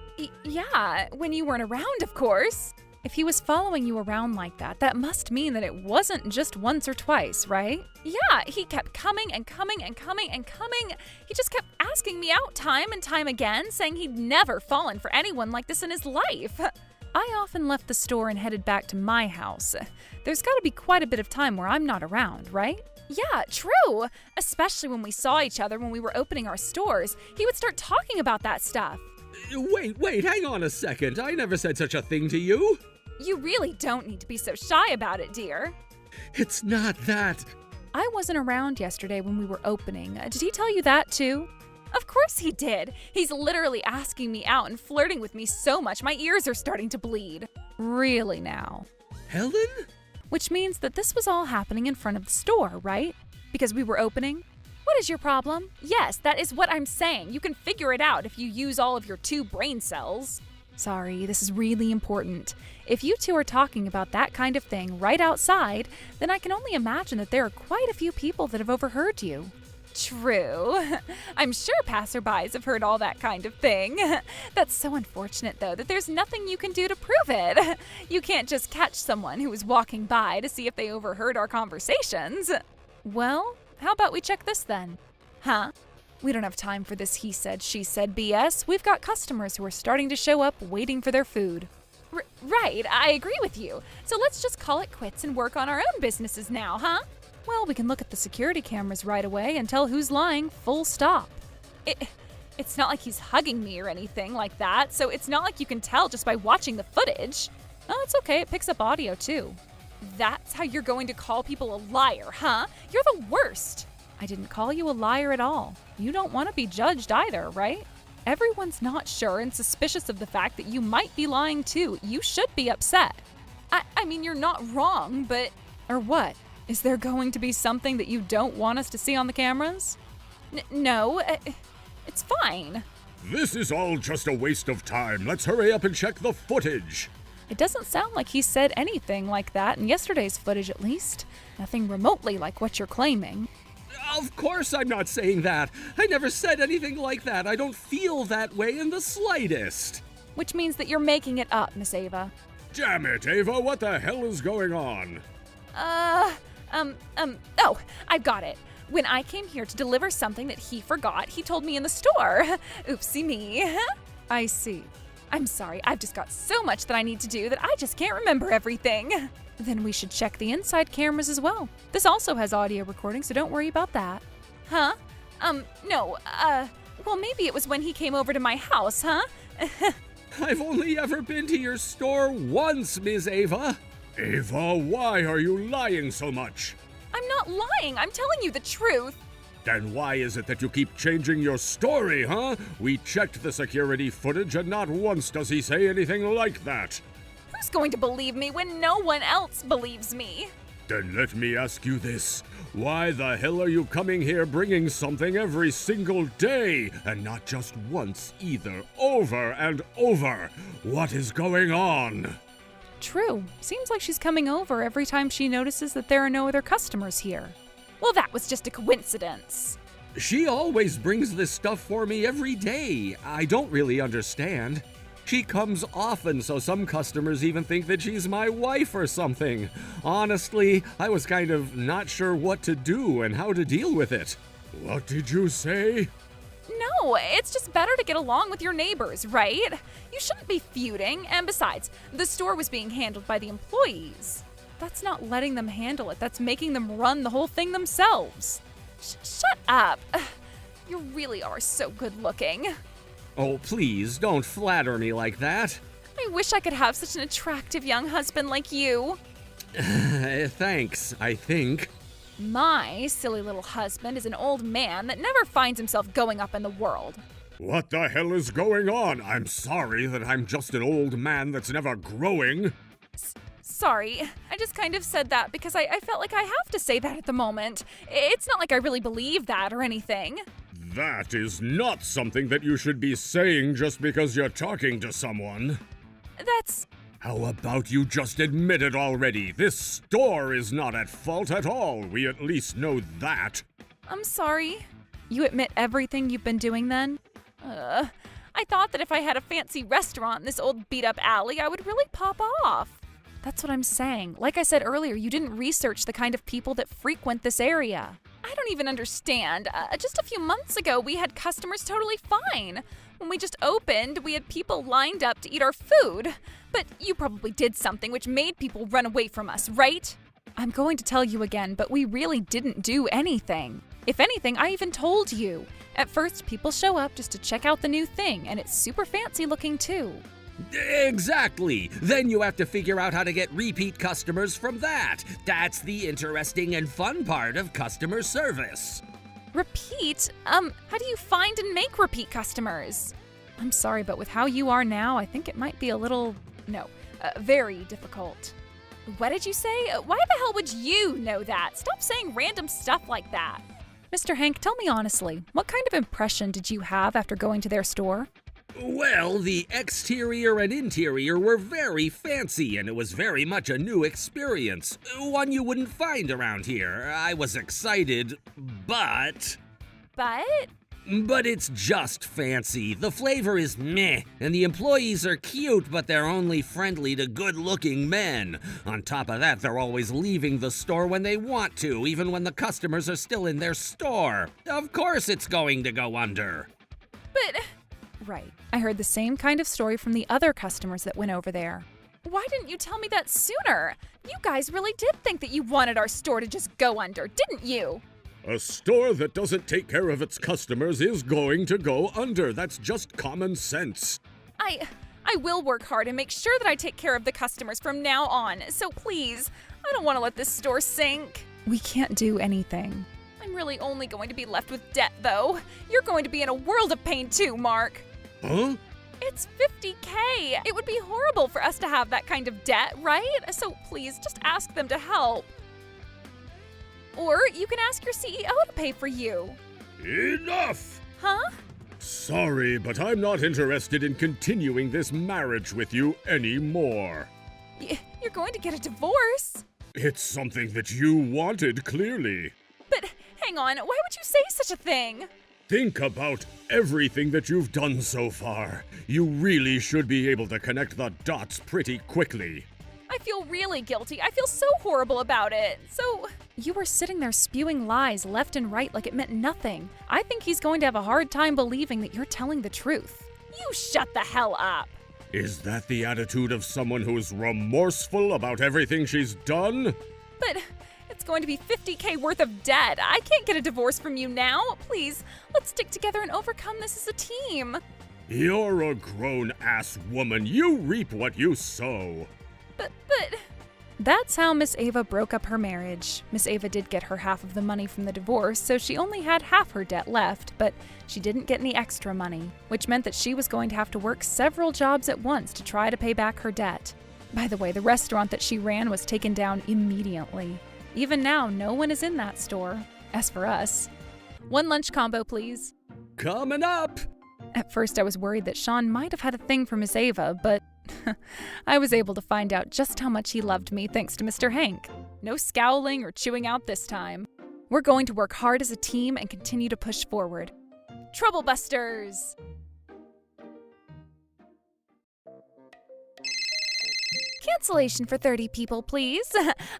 [SPEAKER 5] Yeah, when you weren't around, of course. If he was following you around like that, that must mean that it wasn't just once or twice, right? Yeah, he kept coming and coming and coming and coming. He just kept asking me out time and time again, saying he'd never fallen for anyone like this in his life. I often left the store and headed back to my house. There's got to be quite a bit of time where I'm not around, right? Yeah, true. Especially when we saw each other when we were opening our stores. He would start talking about that stuff.
[SPEAKER 6] Wait, hang on a second. I never said such a thing to you.
[SPEAKER 5] You really don't need to be so shy about it, dear.
[SPEAKER 6] It's not that.
[SPEAKER 5] I wasn't around yesterday when we were opening. Did he tell you that too? Of course he did. He's literally asking me out and flirting with me so much my ears are starting to bleed. Really now.
[SPEAKER 6] Helen?
[SPEAKER 5] Which means that this was all happening in front of the store, right? Because we were opening? What is your problem? Yes, that is what I'm saying. You can figure it out if you use all of your 2 brain cells. Sorry, this is really important. If you two are talking about that kind of thing right outside, then I can only imagine that there are quite a few people that have overheard you. True. I'm sure passerbys have heard all that kind of thing. That's so unfortunate, though, that there's nothing you can do to prove it. You can't just catch someone who was walking by to see if they overheard our conversations. Well, how about we check this then? Huh? We don't have time for this he said, she said BS. We've got customers who are starting to show up waiting for their food. Right, I agree with you. So let's just call it quits and work on our own businesses now, huh? Well, we can look at the security cameras right away and tell who's lying, full stop. It's not like he's hugging me or anything like that, so it's not like you can tell just by watching the footage. Oh, it's okay, it picks up audio too. That's how you're going to call people a liar, huh? You're the worst. I didn't call you a liar at all. You don't want to be judged either, right? Everyone's not sure and suspicious of the fact that you might be lying too. You should be upset. I mean, you're not wrong, but... Or what? Is there going to be something that you don't want us to see on the cameras? No, it's fine.
[SPEAKER 6] This is all just a waste of time. Let's hurry up and check the footage.
[SPEAKER 5] It doesn't sound like he said anything like that in yesterday's footage, at least. Nothing remotely like what you're claiming.
[SPEAKER 6] Of course I'm not saying that. I never said anything like that. I don't feel that way in the slightest.
[SPEAKER 5] Which means that you're making it up, Miss Ava.
[SPEAKER 6] Damn it, Ava, what the hell is going on?
[SPEAKER 5] Oh, I've got it. When I came here to deliver something that he forgot, he told me in the store. Oopsie me. I see. I'm sorry, I've just got so much that I need to do that I just can't remember everything. Then we should check the inside cameras as well. This also has audio recording, so don't worry about that. Huh? No, well, maybe it was when he came over to my house, huh?
[SPEAKER 6] I've only ever been to your store once, Ms. Ava. Ava, why are you lying so much?
[SPEAKER 5] I'm not lying, I'm telling you the truth.
[SPEAKER 6] Then why is it that you keep changing your story, huh? We checked the security footage and not once does he say anything like that.
[SPEAKER 5] Who's going to believe me when no one else believes me?
[SPEAKER 6] Then let me ask you this. Why the hell are you coming here bringing something every single day? And not just once either. Over and over. What is going on?
[SPEAKER 5] True. Seems like she's coming over every time she notices that there are no other customers here. Well, that was just a coincidence.
[SPEAKER 6] She always brings this stuff for me every day. I don't really understand. She comes often, so some customers even think that she's my wife or something. Honestly, I was kind of not sure what to do and how to deal with it. What did you say?
[SPEAKER 5] No, it's just better to get along with your neighbors, right? You shouldn't be feuding, and besides, the store was being handled by the employees. That's not letting them handle it, that's making them run the whole thing themselves. Shut up. You really are so good looking.
[SPEAKER 6] Oh, please, don't flatter me like that.
[SPEAKER 5] I wish I could have such an attractive young husband like you.
[SPEAKER 6] Thanks, I think.
[SPEAKER 5] My silly little husband is an old man that never finds himself going up in the world.
[SPEAKER 6] What the hell is going on? I'm sorry that I'm just an old man that's never growing.
[SPEAKER 5] Sorry, I just kind of said that because I felt like I have to say that at the moment. It's not like I really believe that or anything.
[SPEAKER 6] That is not something that you should be saying just because you're talking to someone.
[SPEAKER 5] That's...
[SPEAKER 6] How about you just admit it already? This store is not at fault at all. We at least know that.
[SPEAKER 5] I'm sorry. You admit everything you've been doing then? I thought that if I had a fancy restaurant in this old beat-up alley, I would really pop off. That's what I'm saying. Like I said earlier, you didn't research the kind of people that frequent this area. I don't even understand. Just a few months ago, we had customers totally fine. When we just opened, we had people lined up to eat our food. But you probably did something which made people run away from us, right? I'm going to tell you again, but we really didn't do anything. If anything, I even told you. At first, people show up just to check out the new thing, and it's super fancy looking too.
[SPEAKER 7] Exactly! Then you have to figure out how to get repeat customers from that. That's the interesting and fun part of customer service.
[SPEAKER 5] Repeat? How do you find and make repeat customers? I'm sorry, but with how you are now, I think it might be very difficult. What did you say? Why the hell would you know that? Stop saying random stuff like that. Mr. Hank, tell me honestly, what kind of impression did you have after going to their store?
[SPEAKER 7] Well, the exterior and interior were very fancy, and it was very much a new experience. One you wouldn't find around here. I was excited, but it's just fancy. The flavor is meh, and the employees are cute, but they're only friendly to good-looking men. On top of that, they're always leaving the store when they want to, even when the customers are still in their store. Of course it's going to go under.
[SPEAKER 5] Right. I heard the same kind of story from the other customers that went over there. Why didn't you tell me that sooner? You guys really did think that you wanted our store to just go under, didn't you?
[SPEAKER 6] A store that doesn't take care of its customers is going to go under. That's just common sense.
[SPEAKER 5] I will work hard and make sure that I take care of the customers from now on. So please, I don't want to let this store sink. We can't do anything. I'm really only going to be left with debt, though. You're going to be in a world of pain too, Mark.
[SPEAKER 6] Huh?
[SPEAKER 5] It's $50K. It would be horrible for us to have that kind of debt, right? So please, just ask them to help. Or you can ask your CEO to pay for you.
[SPEAKER 6] Enough!
[SPEAKER 5] Huh?
[SPEAKER 6] Sorry, but I'm not interested in continuing this marriage with you anymore.
[SPEAKER 5] You're going to get a divorce.
[SPEAKER 6] It's something that you wanted, clearly.
[SPEAKER 5] But hang on, why would you say such a thing?
[SPEAKER 6] Think about everything that you've done so far. You really should be able to connect the dots pretty quickly.
[SPEAKER 5] I feel really guilty. I feel so horrible about it. So, you were sitting there spewing lies left and right like it meant nothing. I think he's going to have a hard time believing that you're telling the truth. You shut the hell up.
[SPEAKER 6] Is that the attitude of someone who's remorseful about everything she's done?
[SPEAKER 5] But it's going to be $50K worth of debt. I can't get a divorce from you now. Please, let's stick together and overcome this as a team.
[SPEAKER 6] You're a grown-ass woman. You reap what you sow.
[SPEAKER 5] But... That's how Miss Ava broke up her marriage. Miss Ava did get her half of the money from the divorce, so she only had half her debt left, but she didn't get any extra money, which meant that she was going to have to work several jobs at once to try to pay back her debt. By the way, the restaurant that she ran was taken down immediately. Even now, no one is in that store. As for us, 1 lunch combo, please.
[SPEAKER 7] Coming up!
[SPEAKER 5] At first, I was worried that Sean might have had a thing for Miss Ava, but I was able to find out just how much he loved me thanks to Mr. Hank. No scowling or chewing out this time. We're going to work hard as a team and continue to push forward. Troublebusters! Cancellation for 30 people, please.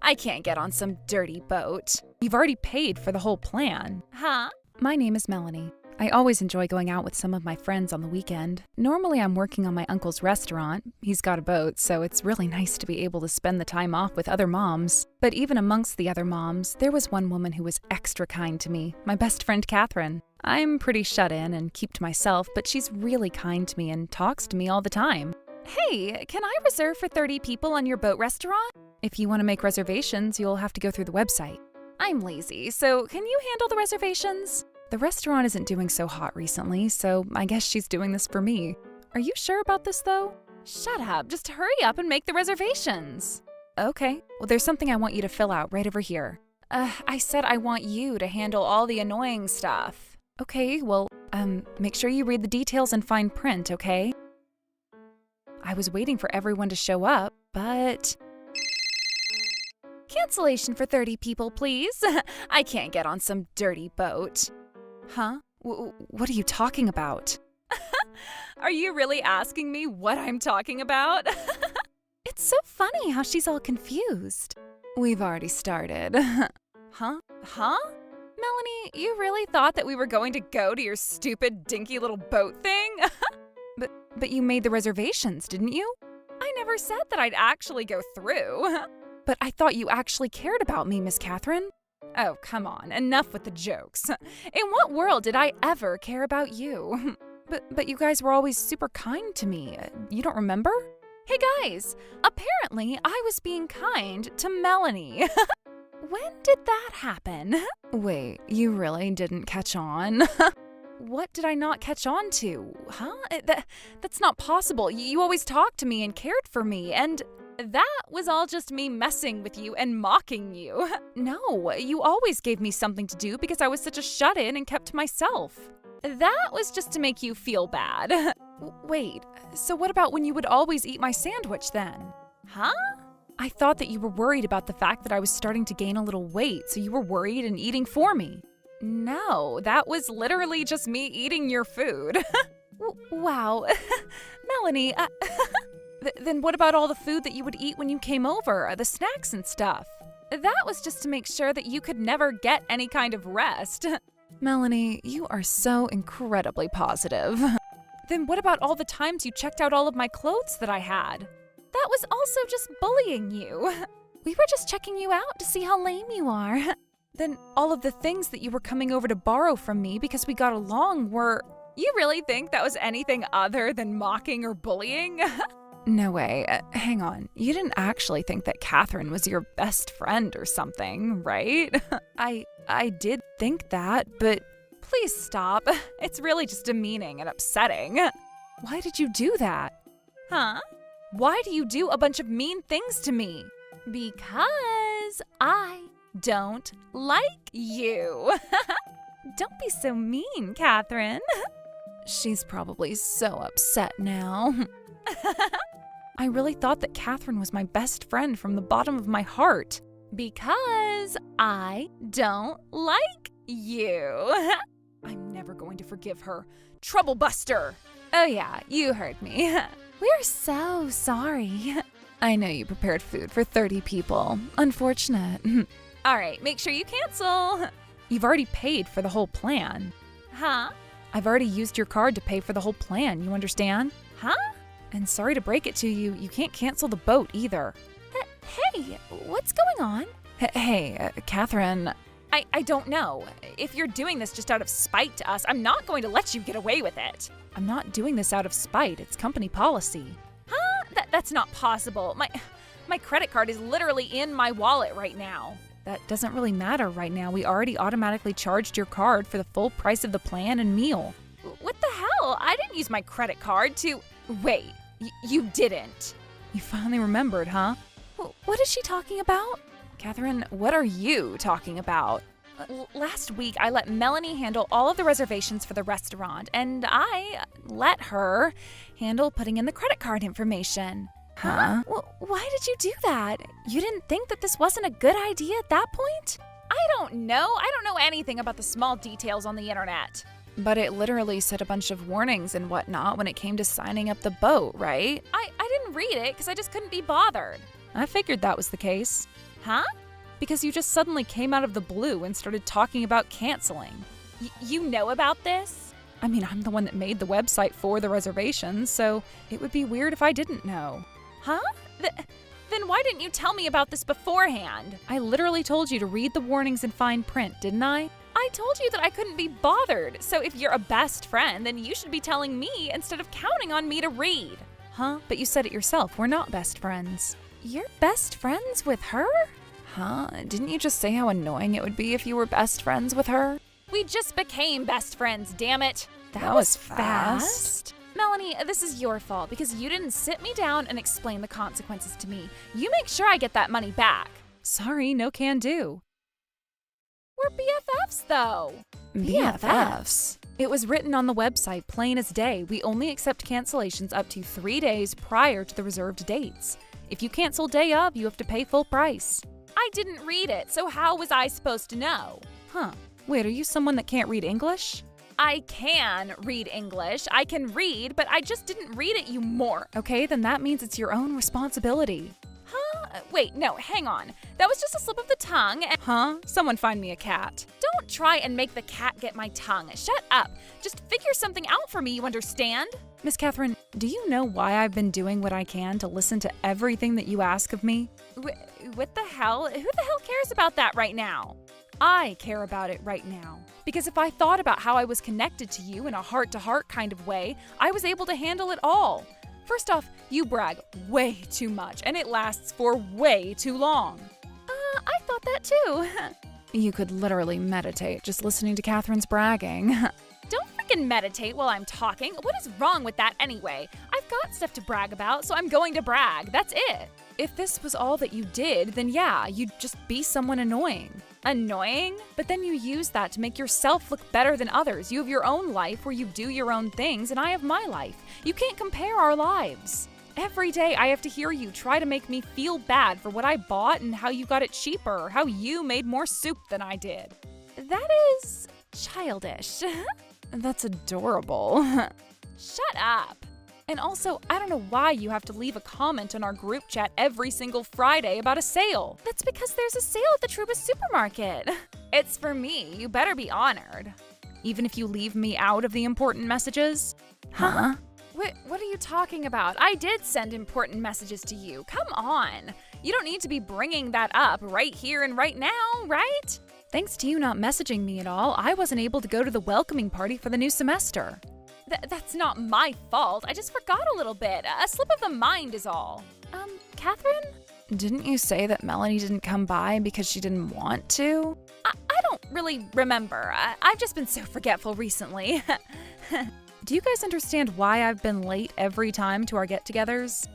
[SPEAKER 5] I can't get on some dirty boat. You've already paid for the whole plan. Huh? My name is Melanie. I always enjoy going out with some of my friends on the weekend. Normally I'm working on my uncle's restaurant. He's got a boat, so it's really nice to be able to spend the time off with other moms. But even amongst the other moms, there was one woman who was extra kind to me, my best friend Catherine. I'm pretty shut in and keep to myself, but she's really kind to me and talks to me all the time. Hey, can I reserve for 30 people on your boat restaurant? If you want to make reservations, you'll have to go through the website. I'm lazy, so can you handle the reservations? The restaurant isn't doing so hot recently, so I guess she's doing this for me. Are you sure about this, though? Shut up, just hurry up and make the reservations. Okay, well there's something I want you to fill out right over here. I said I want you to handle all the annoying stuff. Okay, well, make sure you read the details in fine print, okay? I was waiting for everyone to show up, but... Cancellation for 30 people, please. I can't get on some dirty boat. Huh? What are you talking about? Are you really asking me what I'm talking about? It's so funny how she's all confused. We've already started. Huh? Melanie, you really thought that we were going to go to your stupid, dinky little boat thing? But you made the reservations, didn't you? I never said that I'd actually go through. But I thought you actually cared about me, Miss Catherine. Oh, come on, enough with the jokes. In what world did I ever care about you? But you guys were always super kind to me. You don't remember? Hey guys, apparently I was being kind to Melanie. When did that happen? Wait, you really didn't catch on? What did I not catch on to? Huh? That's not possible. You always talked to me and cared for me, and that was all just me messing with you and mocking you. No, you always gave me something to do because I was such a shut-in and kept to myself. That was just to make you feel bad. Wait, so what about when you would always eat my sandwich then? Huh? I thought that you were worried about the fact that I was starting to gain a little weight, so you were worried and eating for me. No, that was literally just me eating your food. Wow. Melanie, then what about all the food that you would eat when you came over, the snacks and stuff? That was just to make sure that you could never get any kind of rest. Melanie, you are so incredibly positive. Then what about all the times you checked out all of my clothes that I had? That was also just bullying you. We were just checking you out to see how lame you are. Then all of the things that you were coming over to borrow from me because we got along were... You really think that was anything other than mocking or bullying? No way. Hang on. You didn't actually think that Catherine was your best friend or something, right? I did think that, but please stop. It's really just demeaning and upsetting. Why did you do that? Huh? Why do you do a bunch of mean things to me? Because I don't like you. Don't be so mean, Catherine. She's probably so upset now. I really thought that Catherine was my best friend from the bottom of my heart. Because I don't like you. I'm never going to forgive her. Trouble buster! Oh yeah, you heard me. We're so sorry. I know you prepared food for 30 people. Unfortunate. All right, make sure you cancel. You've already paid for the whole plan. Huh? I've already used your card to pay for the whole plan, you understand? Huh? And sorry to break it to you, you can't cancel the boat either. Hey, what's going on? Hey, Catherine, I don't know. If you're doing this just out of spite to us, I'm not going to let you get away with it. I'm not doing this out of spite, it's company policy. Huh? That's not possible. My credit card is literally in my wallet right now. That doesn't really matter right now. We already automatically charged your card for the full price of the plan and meal. What the hell? I didn't use my credit card to... Wait, you didn't. You finally remembered, huh? What is she talking about? Catherine, what are you talking about? Last week, I let Melanie handle all of the reservations for the restaurant, and I let her handle putting in the credit card information. Huh? Why did you do that? You didn't think that this wasn't a good idea at that point? I don't know. I don't know anything about the small details on the internet. But it literally said a bunch of warnings and whatnot when it came to signing up the boat, right? I didn't read it because I just couldn't be bothered. I figured that was the case. Huh? Because you just suddenly came out of the blue and started talking about canceling. You know about this? I mean, I'm the one that made the website for the reservations, so it would be weird if I didn't know. Huh? Then why didn't you tell me about this beforehand? I literally told you to read the warnings in fine print, didn't I? I told you that I couldn't be bothered, so if you're a best friend, then you should be telling me instead of counting on me to read. Huh? But you said it yourself, we're not best friends. You're best friends with her? Huh? Didn't you just say how annoying it would be if you were best friends with her? We just became best friends, damn it. That was fast. Melanie, this is your fault because you didn't sit me down and explain the consequences to me. You make sure I get that money back. Sorry, no can do. We're BFFs, though. BFFs? It was written on the website, plain as day. We only accept cancellations up to 3 days prior to the reserved dates. If you cancel day of, you have to pay full price. I didn't read it, so how was I supposed to know? Huh. Wait, are you someone that can't read English? I can read English. I can read, but I just didn't read it, you more. Okay, then that means it's your own responsibility. Huh? Wait, no, hang on. That was just a slip of the tongue. Huh? Someone find me a cat. Don't try and make the cat get my tongue. Shut up. Just figure something out for me, you understand? Miss Catherine, do you know why I've been doing what I can to listen to everything that you ask of me? What the hell? Who the hell cares about that right now? I care about it right now. Because if I thought about how I was connected to you in a heart-to-heart kind of way, I was able to handle it all. First off, you brag way too much, and it lasts for way too long.
[SPEAKER 3] I thought that too.
[SPEAKER 5] You could literally meditate just listening to Catherine's bragging.
[SPEAKER 3] Don't freaking meditate while I'm talking. What is wrong with that anyway? I've got stuff to brag about, so I'm going to brag. That's it.
[SPEAKER 5] If this was all that you did, then yeah, you'd just be someone annoying.
[SPEAKER 3] Annoying?
[SPEAKER 5] But then you use that to make yourself look better than others. You have your own life where you do your own things, and I have my life. You can't compare our lives. Every day I have to hear you try to make me feel bad for what I bought and how you got it cheaper, or how you made more soup than I did.
[SPEAKER 3] That is childish.
[SPEAKER 5] That's adorable.
[SPEAKER 3] Shut up.
[SPEAKER 5] And also, I don't know why you have to leave a comment on our group chat every single Friday about a sale.
[SPEAKER 3] That's because there's a sale at the Truba supermarket. It's for me. You better be honored.
[SPEAKER 5] Even if you leave me out of the important messages?
[SPEAKER 3] Huh? What are you talking about? I did send important messages to you. Come on. You don't need to be bringing that up right here and right now, right?
[SPEAKER 5] Thanks to you not messaging me at all, I wasn't able to go to the welcoming party for the new semester.
[SPEAKER 3] That's not my fault. I just forgot a little bit. A slip of the mind is all. Catherine?
[SPEAKER 5] Didn't you say that Melanie didn't come by because she didn't want to?
[SPEAKER 3] I don't really remember. I've just been so forgetful recently.
[SPEAKER 5] Do you guys understand why I've been late every time to our get-togethers?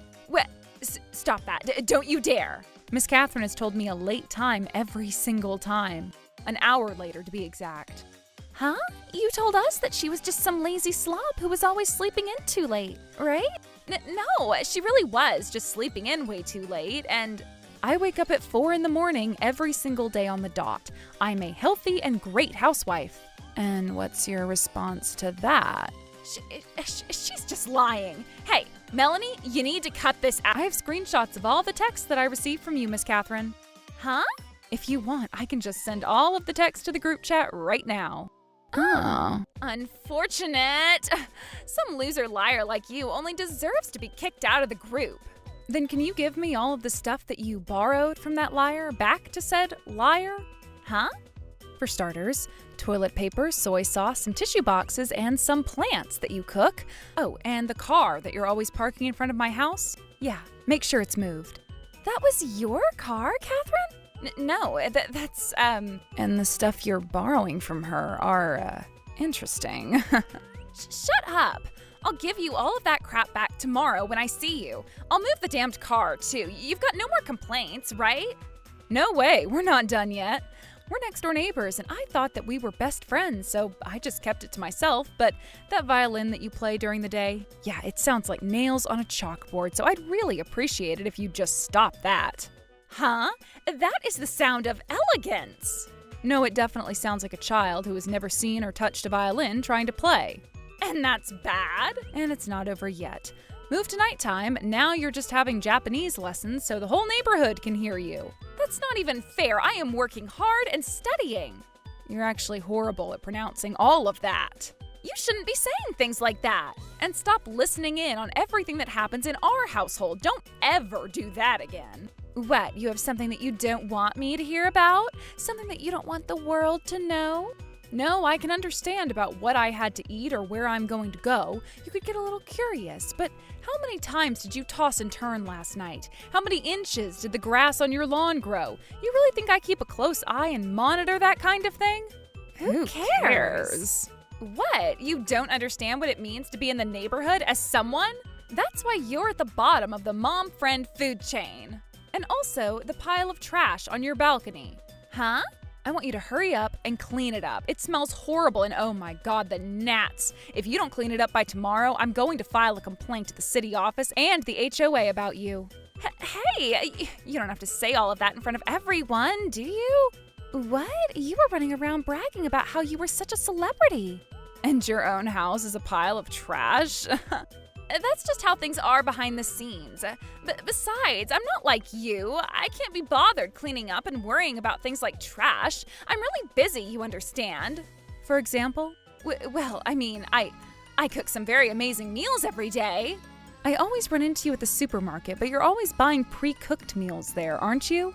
[SPEAKER 3] Stop that. Don't you dare.
[SPEAKER 5] Miss Catherine has told me a late time every single time. An hour later, to be exact.
[SPEAKER 3] Huh? You told us that she was just some lazy slob who was always sleeping in too late, right? No, she really was just sleeping in way too late, and
[SPEAKER 5] I wake up at 4 in the morning every single day on the dot. I'm a healthy and great housewife. And what's your response to that?
[SPEAKER 3] She's just lying. Hey, Melanie, you need to cut this out.
[SPEAKER 5] I have screenshots of all the texts that I received from you, Miss Catherine.
[SPEAKER 3] Huh?
[SPEAKER 5] If you want, I can just send all of the texts to the group chat right now.
[SPEAKER 3] Oh. Unfortunate. Some loser liar like you only deserves to be kicked out of the group.
[SPEAKER 5] Then can you give me all of the stuff that you borrowed from that liar back to said liar?
[SPEAKER 3] Huh?
[SPEAKER 5] For starters, toilet paper, soy sauce, some tissue boxes, and some plants that you cook. Oh, and the car that you're always parking in front of my house. Yeah, make sure it's moved.
[SPEAKER 3] That was your car, Catherine? No, that's,
[SPEAKER 5] And the stuff you're borrowing from her are, interesting.
[SPEAKER 3] Shut up! I'll give you all of that crap back tomorrow when I see you. I'll move the damned car, too. You've got no more complaints, right?
[SPEAKER 5] No way, we're not done yet. We're next door neighbors, and I thought that we were best friends, so I just kept it to myself. But that violin that you play during the day, yeah, it sounds like nails on a chalkboard, so I'd really appreciate it if you'd just stop that.
[SPEAKER 3] Huh? That is the sound of elegance.
[SPEAKER 5] No, it definitely sounds like a child who has never seen or touched a violin trying to play.
[SPEAKER 3] And that's bad?
[SPEAKER 5] And it's not over yet. Move to nighttime, now you're just having Japanese lessons so the whole neighborhood can hear you.
[SPEAKER 3] That's not even fair. I am working hard and studying.
[SPEAKER 5] You're actually horrible at pronouncing all of that.
[SPEAKER 3] You shouldn't be saying things like that.
[SPEAKER 5] And stop listening in on everything that happens in our household. Don't ever do that again.
[SPEAKER 3] What, you have something that you don't want me to hear about? Something that you don't want the world to know?
[SPEAKER 5] No, I can understand about what I had to eat or where I'm going to go. You could get a little curious, but how many times did you toss and turn last night? How many inches did the grass on your lawn grow? You really think I keep a close eye and monitor that kind of thing?
[SPEAKER 3] Who cares? What? You don't understand what it means to be in the neighborhood as someone? That's why you're at the bottom of the mom-friend food chain.
[SPEAKER 5] And also the pile of trash on your balcony.
[SPEAKER 3] Huh?
[SPEAKER 5] I want you to hurry up and clean it up. It smells horrible, and oh my god, the gnats. If you don't clean it up by tomorrow, I'm going to file a complaint to the city office and the HOA about you.
[SPEAKER 3] Hey, you don't have to say all of that in front of everyone, do you?
[SPEAKER 5] What? You were running around bragging about how you were such a celebrity. And your own house is a pile of trash?
[SPEAKER 3] That's just how things are behind the scenes. Besides, I'm not like you. I can't be bothered cleaning up and worrying about things like trash. I'm really busy, you understand.
[SPEAKER 5] For example?
[SPEAKER 3] Well, I mean, I cook some very amazing meals every day.
[SPEAKER 5] I always run into you at the supermarket, but you're always buying pre-cooked meals there, aren't you?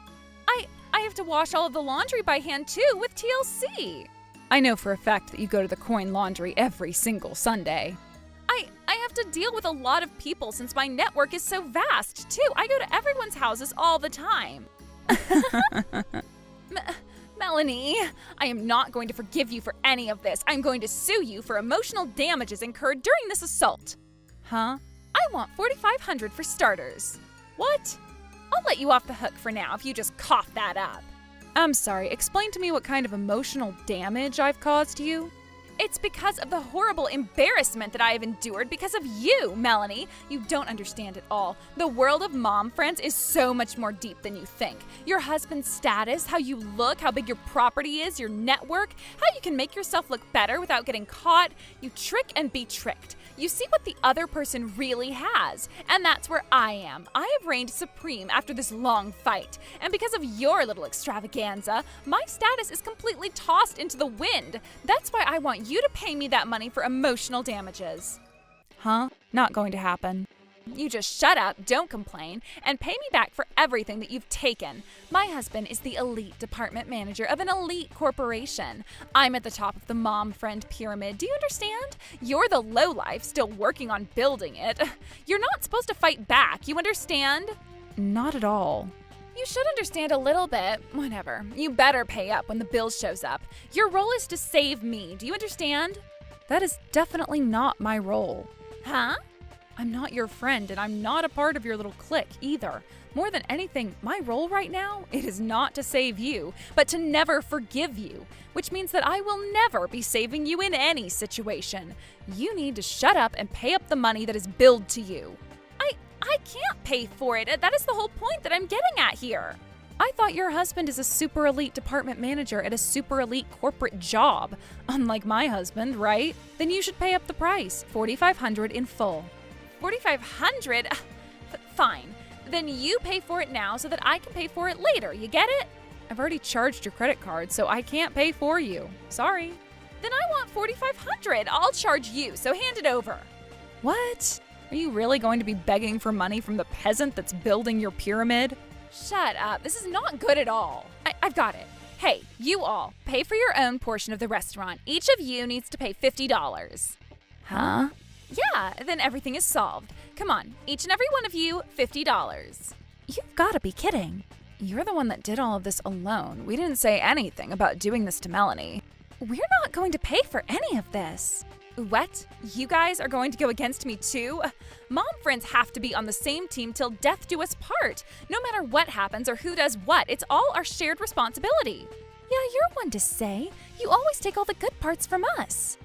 [SPEAKER 5] I have to wash all of the laundry by hand too with TLC. I know for a fact that you go to the coin laundry every single Sunday. I have to deal with a lot of people since my network is so vast, too. I go to everyone's houses all the time. Melanie, I am not going to forgive you for any of this. I'm going to sue you for emotional damages incurred during this assault. Huh? I want $4,500 for starters. What? I'll let you off the hook for now if you just cough that up. I'm sorry, explain to me what kind of emotional damage I've caused you. It's because of the horrible embarrassment that I have endured because of you, Melanie. You don't understand at all. The world of mom friends is so much more deep than you think. Your husband's status, how you look, how big your property is, your network, how you can make yourself look better without getting caught. You trick and be tricked. You see what the other person really has, and that's where I am. I have reigned supreme after this long fight, and because of your little extravaganza, my status is completely tossed into the wind. That's why I want you to pay me that money for emotional damages. Huh? Not going to happen. You just shut up, don't complain, and pay me back for everything that you've taken. My husband is the elite department manager of an elite corporation. I'm at the top of the mom friend pyramid. Do you understand? You're the lowlife still working on building it. You're not supposed to fight back, you understand? Not at all. You should understand a little bit. Whatever. You better pay up when the bill shows up. Your role is to save me. Do you understand? That is definitely not my role. Huh? I'm not your friend, and I'm not a part of your little clique either. More than anything, my role right now, it is not to save you, but to never forgive you, which means that I will never be saving you in any situation. You need to shut up and pay up the money that is billed to you. I can't pay for it. That is the whole point that I'm getting at here. I thought your husband is a super elite department manager at a super elite corporate job. Unlike my husband, right? Then you should pay up the price, $4,500 in full. $4,500? Fine. Then you pay for it now so that I can pay for it later. You get it? I've already charged your credit card, so I can't pay for you. Sorry. Then I want $4,500. I'll charge you, so hand it over. What? Are you really going to be begging for money from the peasant that's building your pyramid? Shut up. This is not good at all. I've got it. Hey, you all, pay for your own portion of the restaurant. Each of you needs to pay $50. Huh? Yeah, then everything is solved. Come on, each and every one of you, $50. You've got to be kidding. You're the one that did all of this alone. We didn't say anything about doing this to Melanie. We're not going to pay for any of this. What? You guys are going to go against me too? Mom friends have to be on the same team till death do us part. No matter what happens or who does what, it's all our shared responsibility. Yeah, you're one to say. You always take all the good parts from us.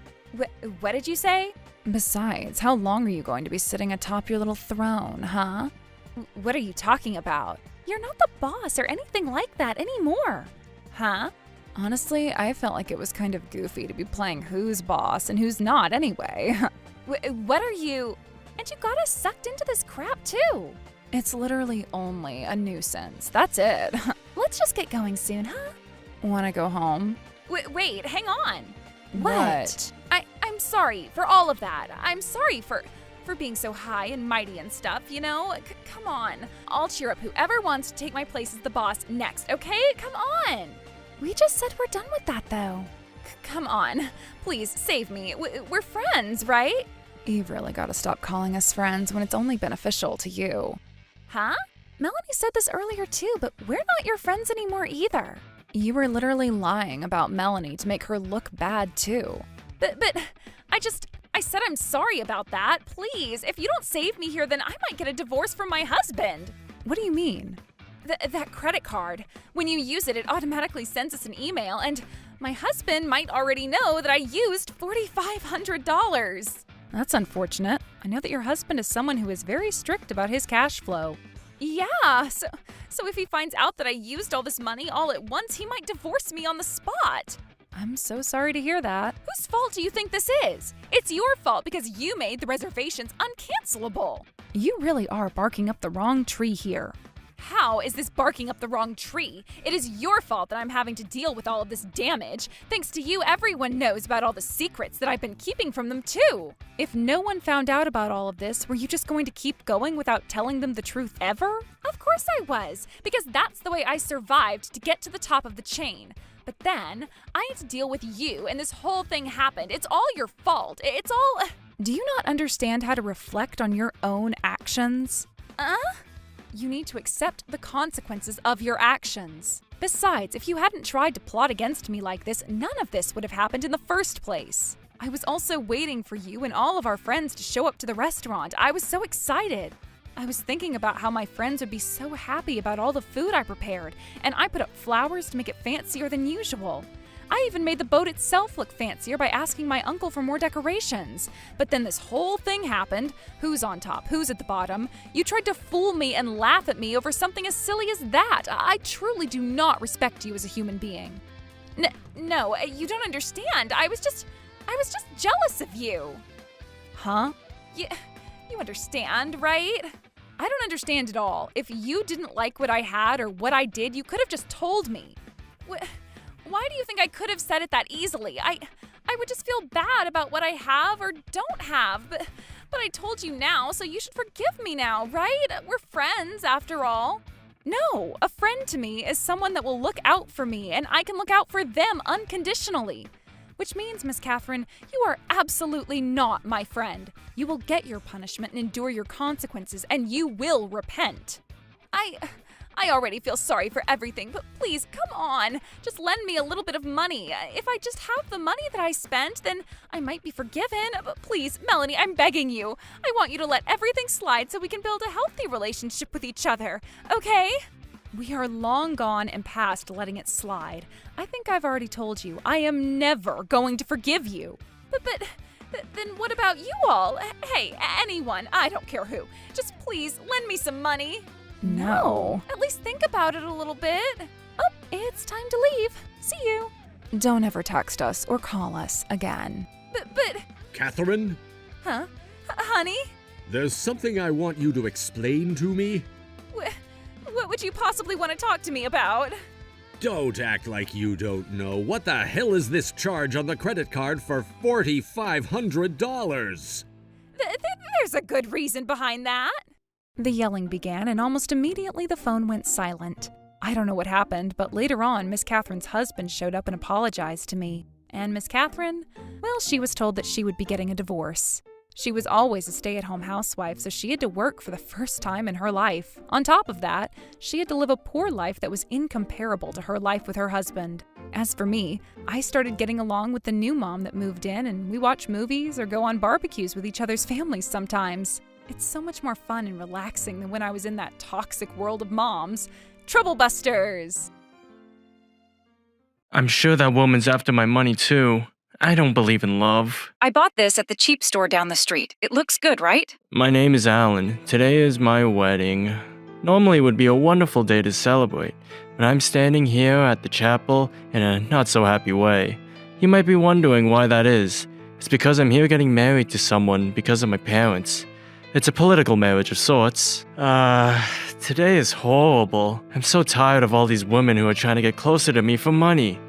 [SPEAKER 5] What did you say? Besides, how long are you going to be sitting atop your little throne, huh? What are you talking about? You're not the boss or anything like that anymore. Huh? Honestly, I felt like it was kind of goofy to be playing who's boss and who's not anyway. What are you? And you got us sucked into this crap too. It's literally only a nuisance. That's it. Let's just get going soon, huh? Wanna go home? Wait, hang on. What? I'm sorry for all of that. I'm sorry for being so high and mighty and stuff, you know? Come on. I'll cheer up whoever wants to take my place as the boss next, okay? Come on. We just said we're done with that, though. Come on. Please, save me. We're friends, right? You've really got to stop calling us friends when it's only beneficial to you. Huh? Melanie said this earlier, too, but we're not your friends anymore either. You were literally lying about Melanie to make her look bad, too. But I said I'm sorry about that. Please, if you don't save me here, then I might get a divorce from my husband. What do you mean? That credit card. When you use it, it automatically sends us an email, and my husband might already know that I used $4,500. That's unfortunate. I know that your husband is someone who is very strict about his cash flow. Yeah, so if he finds out that I used all this money all at once, he might divorce me on the spot. I'm so sorry to hear that. Whose fault do you think this is? It's your fault because you made the reservations uncancelable. You really are barking up the wrong tree here. How is this barking up the wrong tree? It is your fault that I'm having to deal with all of this damage. Thanks to you, everyone knows about all the secrets that I've been keeping from them too. If no one found out about all of this, were you just going to keep going without telling them the truth ever? Of course I was, because that's the way I survived to get to the top of the chain. But then, I had to deal with you, and this whole thing happened. It's all your fault. It's all... Do you not understand how to reflect on your own actions? You need to accept the consequences of your actions. Besides, if you hadn't tried to plot against me like this, none of this would have happened in the first place. I was also waiting for you and all of our friends to show up to the restaurant. I was so excited. I was thinking about how my friends would be so happy about all the food I prepared, and I put up flowers to make it fancier than usual. I even made the boat itself look fancier by asking my uncle for more decorations. But then this whole thing happened. Who's on top? Who's at the bottom? You tried to fool me and laugh at me over something as silly as that. I truly do not respect you as a human being. No, you don't understand. I was just jealous of you. Huh? You understand, right? I don't understand at all. If you didn't like what I had or what I did, you could have just told me. Why do you think I could have said it that easily? I would just feel bad about what I have or don't have, but I told you now, so you should forgive me now, right? We're friends, after all. No, a friend to me is someone that will look out for me, and I can look out for them unconditionally. Which means, Miss Catherine, you are absolutely not my friend. You will get your punishment and endure your consequences, and you will repent. I already feel sorry for everything, but please, come on. Just lend me a little bit of money. If I just have the money that I spent, then I might be forgiven. But please, Melanie, I'm begging you. I want you to let everything slide so we can build a healthy relationship with each other, okay? We are long gone and past letting it slide. I think I've already told you, I am never going to forgive you. But then what about you all? Hey, anyone, I don't care who. Just please lend me some money. No. At least think about it a little bit. Oh, it's time to leave. See you. Don't ever text us or call us again. But...
[SPEAKER 6] Catherine?
[SPEAKER 5] Huh? Honey?
[SPEAKER 6] There's something I want you to explain to me.
[SPEAKER 5] What would you possibly want to talk to me about?
[SPEAKER 6] Don't act like you don't know. What the hell is this charge on the credit card for $4,500?
[SPEAKER 5] There's a good reason behind that. The yelling began, and almost immediately the phone went silent. I don't know what happened, but later on, Miss Catherine's husband showed up and apologized to me. And Miss Catherine? Well, she was told that she would be getting a divorce. She was always a stay-at-home housewife, so she had to work for the first time in her life. On top of that, she had to live a poor life that was incomparable to her life with her husband. As for me, I started getting along with the new mom that moved in, and we watch movies or go on barbecues with each other's families sometimes. It's so much more fun and relaxing than when I was in that toxic world of moms. Trouble busters!
[SPEAKER 8] I'm sure that woman's after my money too. I don't believe in love.
[SPEAKER 9] I bought this at the cheap store down the street. It looks good, right?
[SPEAKER 8] My name is Alan. Today is my wedding. Normally it would be a wonderful day to celebrate, but I'm standing here at the chapel in a not-so-happy way. You might be wondering why that is. It's because I'm here getting married to someone because of my parents. It's a political marriage of sorts. Today is horrible. I'm so tired of all these women who are trying to get closer to me for money.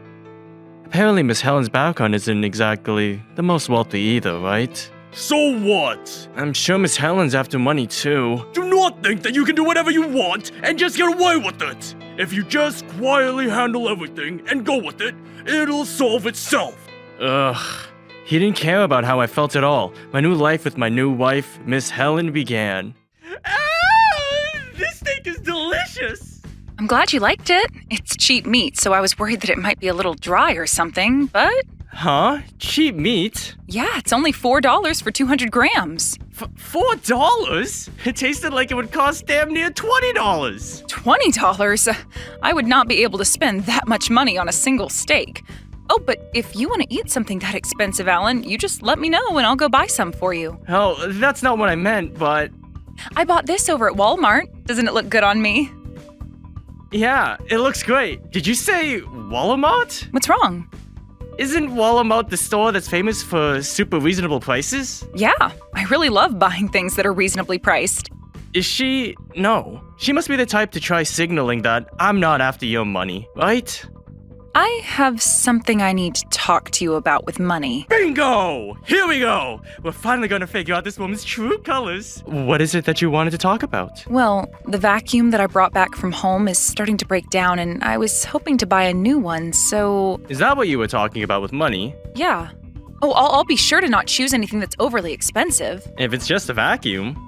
[SPEAKER 8] Apparently Miss Helen's background isn't exactly the most wealthy either, right?
[SPEAKER 10] So what?
[SPEAKER 8] I'm sure Miss Helen's after money too.
[SPEAKER 10] Do not think that you can do whatever you want and just get away with it. If you just quietly handle everything and go with it, it'll solve itself.
[SPEAKER 8] Ugh. He didn't care about how I felt at all. My new life with my new wife, Miss Helen, began.
[SPEAKER 10] This steak is delicious!
[SPEAKER 9] I'm glad you liked it. It's cheap meat, so I was worried that it might be a little dry or something, but...
[SPEAKER 8] Huh? Cheap meat?
[SPEAKER 9] Yeah, it's only $4 for 200 grams.
[SPEAKER 8] $4? It tasted like it would cost damn near $20.
[SPEAKER 9] $20? I would not be able to spend that much money on a single steak. Oh, but if you want to eat something that expensive, Alan, you just let me know and I'll go buy some for you.
[SPEAKER 8] Oh, that's not what I meant, but...
[SPEAKER 9] I bought this over at Walmart. Doesn't it look good on me?
[SPEAKER 8] Yeah, it looks great. Did you say Walmart?
[SPEAKER 9] What's wrong?
[SPEAKER 8] Isn't Walmart the store that's famous for super reasonable prices?
[SPEAKER 9] Yeah, I really love buying things that are reasonably priced.
[SPEAKER 8] Is she? No. She must be the type to try signaling that I'm not after your money, right?
[SPEAKER 9] I have something I need to talk to you about with money.
[SPEAKER 8] Bingo! Here we go! We're finally gonna figure out this woman's true colors. What is it that you wanted to talk about?
[SPEAKER 9] Well, the vacuum that I brought back from home is starting to break down, and I was hoping to buy a new one, so...
[SPEAKER 8] Is that what you were talking about with money?
[SPEAKER 9] Yeah. Oh, I'll be sure to not choose anything that's overly expensive.
[SPEAKER 8] If it's just a vacuum.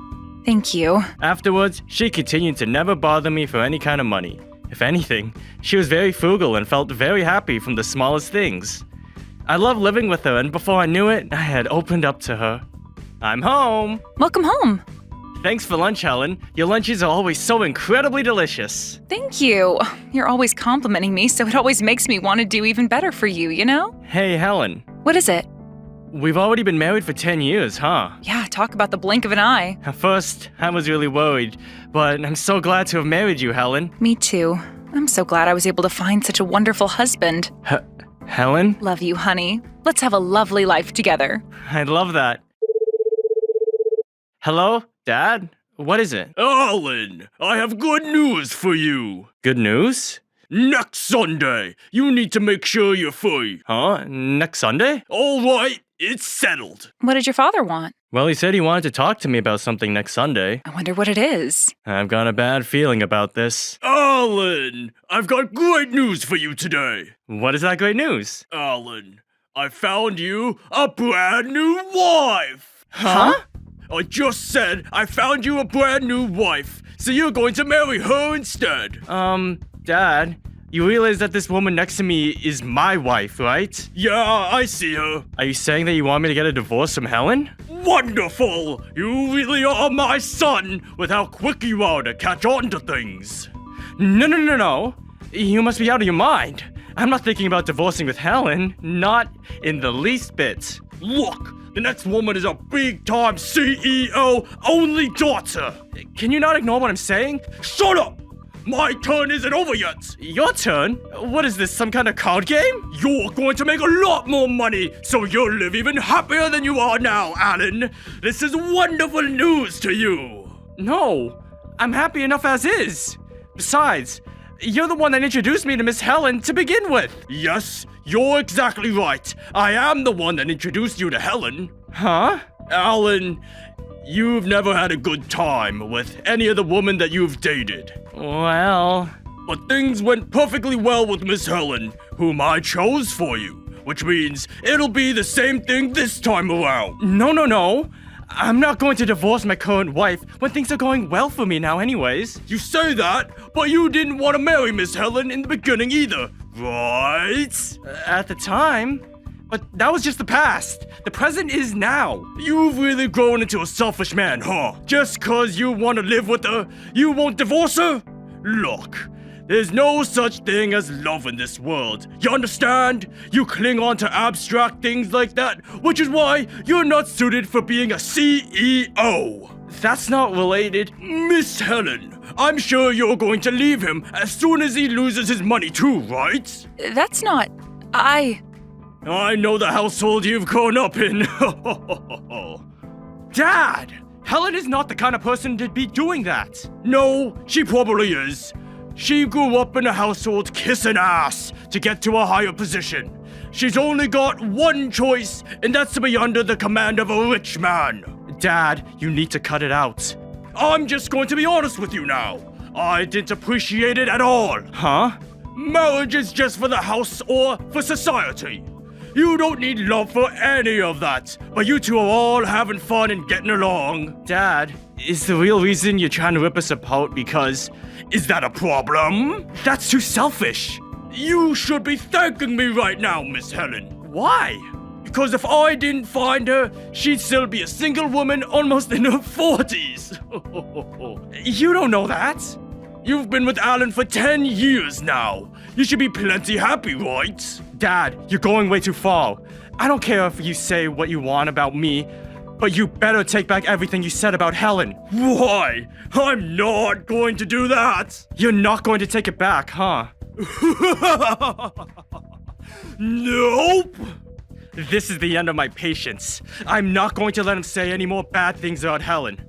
[SPEAKER 9] Thank you.
[SPEAKER 8] Afterwards, she continued to never bother me for any kind of money. If anything, she was very frugal and felt very happy from the smallest things. I loved living with her, and before I knew it, I had opened up to her. I'm home!
[SPEAKER 9] Welcome home.
[SPEAKER 8] Thanks for lunch, Helen. Your lunches are always so incredibly delicious.
[SPEAKER 9] Thank you. You're always complimenting me, so it always makes me want to do even better for you, you know?
[SPEAKER 8] Hey, Helen.
[SPEAKER 9] What is it?
[SPEAKER 8] We've already been married for 10 years, huh?
[SPEAKER 9] Yeah, talk about the blink of an eye.
[SPEAKER 8] At first, I was really worried, but I'm so glad to have married you, Helen.
[SPEAKER 9] Me too. I'm so glad I was able to find such a wonderful husband.
[SPEAKER 8] Helen?
[SPEAKER 9] Love you, honey. Let's have a lovely life together.
[SPEAKER 8] I'd love that. Hello, Dad? What is it?
[SPEAKER 10] Alan, I have good news for you.
[SPEAKER 8] Good news?
[SPEAKER 10] Next Sunday, you need to make sure you're free.
[SPEAKER 8] Huh? Next Sunday?
[SPEAKER 10] All right, it's settled.
[SPEAKER 9] What did your father want?
[SPEAKER 8] Well, he said he wanted to talk to me about something next Sunday.
[SPEAKER 9] I wonder what it is.
[SPEAKER 8] I've got a bad feeling about this.
[SPEAKER 10] Alan, I've got great news for you today.
[SPEAKER 8] What is that great news?
[SPEAKER 10] Alan, I found you a brand new wife.
[SPEAKER 8] Huh?
[SPEAKER 10] I just said I found you a brand new wife, so you're going to marry her instead.
[SPEAKER 8] Dad, you realize that this woman next to me is my wife, right?
[SPEAKER 10] Yeah, I see her.
[SPEAKER 8] Are you saying that you want me to get a divorce from Helen?
[SPEAKER 10] Wonderful! You really are my son with how quick you are to catch on to things.
[SPEAKER 8] No. You must be out of your mind. I'm not thinking about divorcing with Helen. Not in the least bit.
[SPEAKER 10] Look, the next woman is a big-time CEO only daughter.
[SPEAKER 8] Can you not ignore what I'm saying?
[SPEAKER 10] Shut up! My turn isn't over yet.
[SPEAKER 8] Your turn? What is this, some kind of card game?
[SPEAKER 10] You're going to make a lot more money, so you'll live even happier than you are now, Alan. This is wonderful news to you.
[SPEAKER 8] No, I'm happy enough as is. Besides, you're the one that introduced me to Miss Helen to begin with.
[SPEAKER 10] Yes, you're exactly right. I am the one that introduced you to Helen.
[SPEAKER 8] Huh?
[SPEAKER 10] Alan, you've never had a good time with any other woman that you've dated.
[SPEAKER 8] Well...
[SPEAKER 10] But things went perfectly well with Miss Helen, whom I chose for you, which means it'll be the same thing this time around.
[SPEAKER 8] No. I'm not going to divorce my current wife when things are going well for me now anyways.
[SPEAKER 10] You say that, but you didn't want to marry Miss Helen in the beginning either, right?
[SPEAKER 8] At the time. But that was just the past. The present is now.
[SPEAKER 10] You've really grown into a selfish man, huh? Just 'cause you want to live with her, you won't divorce her? Look, there's no such thing as love in this world. You understand? You cling on to abstract things like that, which is why you're not suited for being a CEO.
[SPEAKER 8] That's not related.
[SPEAKER 10] Miss Helen, I'm sure you're going to leave him as soon as he loses his money too, right?
[SPEAKER 9] That's not...
[SPEAKER 10] I know the household you've grown up in.
[SPEAKER 8] Dad! Helen is not the kind of person to be doing that.
[SPEAKER 10] No, she probably is. She grew up in a household kissing ass to get to a higher position. She's only got one choice, and that's to be under the command of a rich man.
[SPEAKER 8] Dad, you need to cut it out.
[SPEAKER 10] I'm just going to be honest with you now. I didn't appreciate it at all.
[SPEAKER 8] Huh?
[SPEAKER 10] Marriage is just for the house or for society. You don't need love for any of that, but you two are all having fun and getting along.
[SPEAKER 8] Dad, is the real reason you're trying to rip us apart because...
[SPEAKER 10] Is that a problem?
[SPEAKER 8] That's too selfish.
[SPEAKER 10] You should be thanking me right now, Miss Helen.
[SPEAKER 8] Why?
[SPEAKER 10] Because if I didn't find her, she'd still be a single woman almost in her 40s.
[SPEAKER 8] You don't know that.
[SPEAKER 10] You've been with Alan for 10 years now. You should be plenty happy, right?
[SPEAKER 8] Dad, you're going way too far. I don't care if you say what you want about me, but you better take back everything you said about Helen.
[SPEAKER 10] Why? I'm not going to do that.
[SPEAKER 8] You're not going to take it back, huh?
[SPEAKER 10] Nope.
[SPEAKER 8] This is the end of my patience. I'm not going to let him say any more bad things about Helen.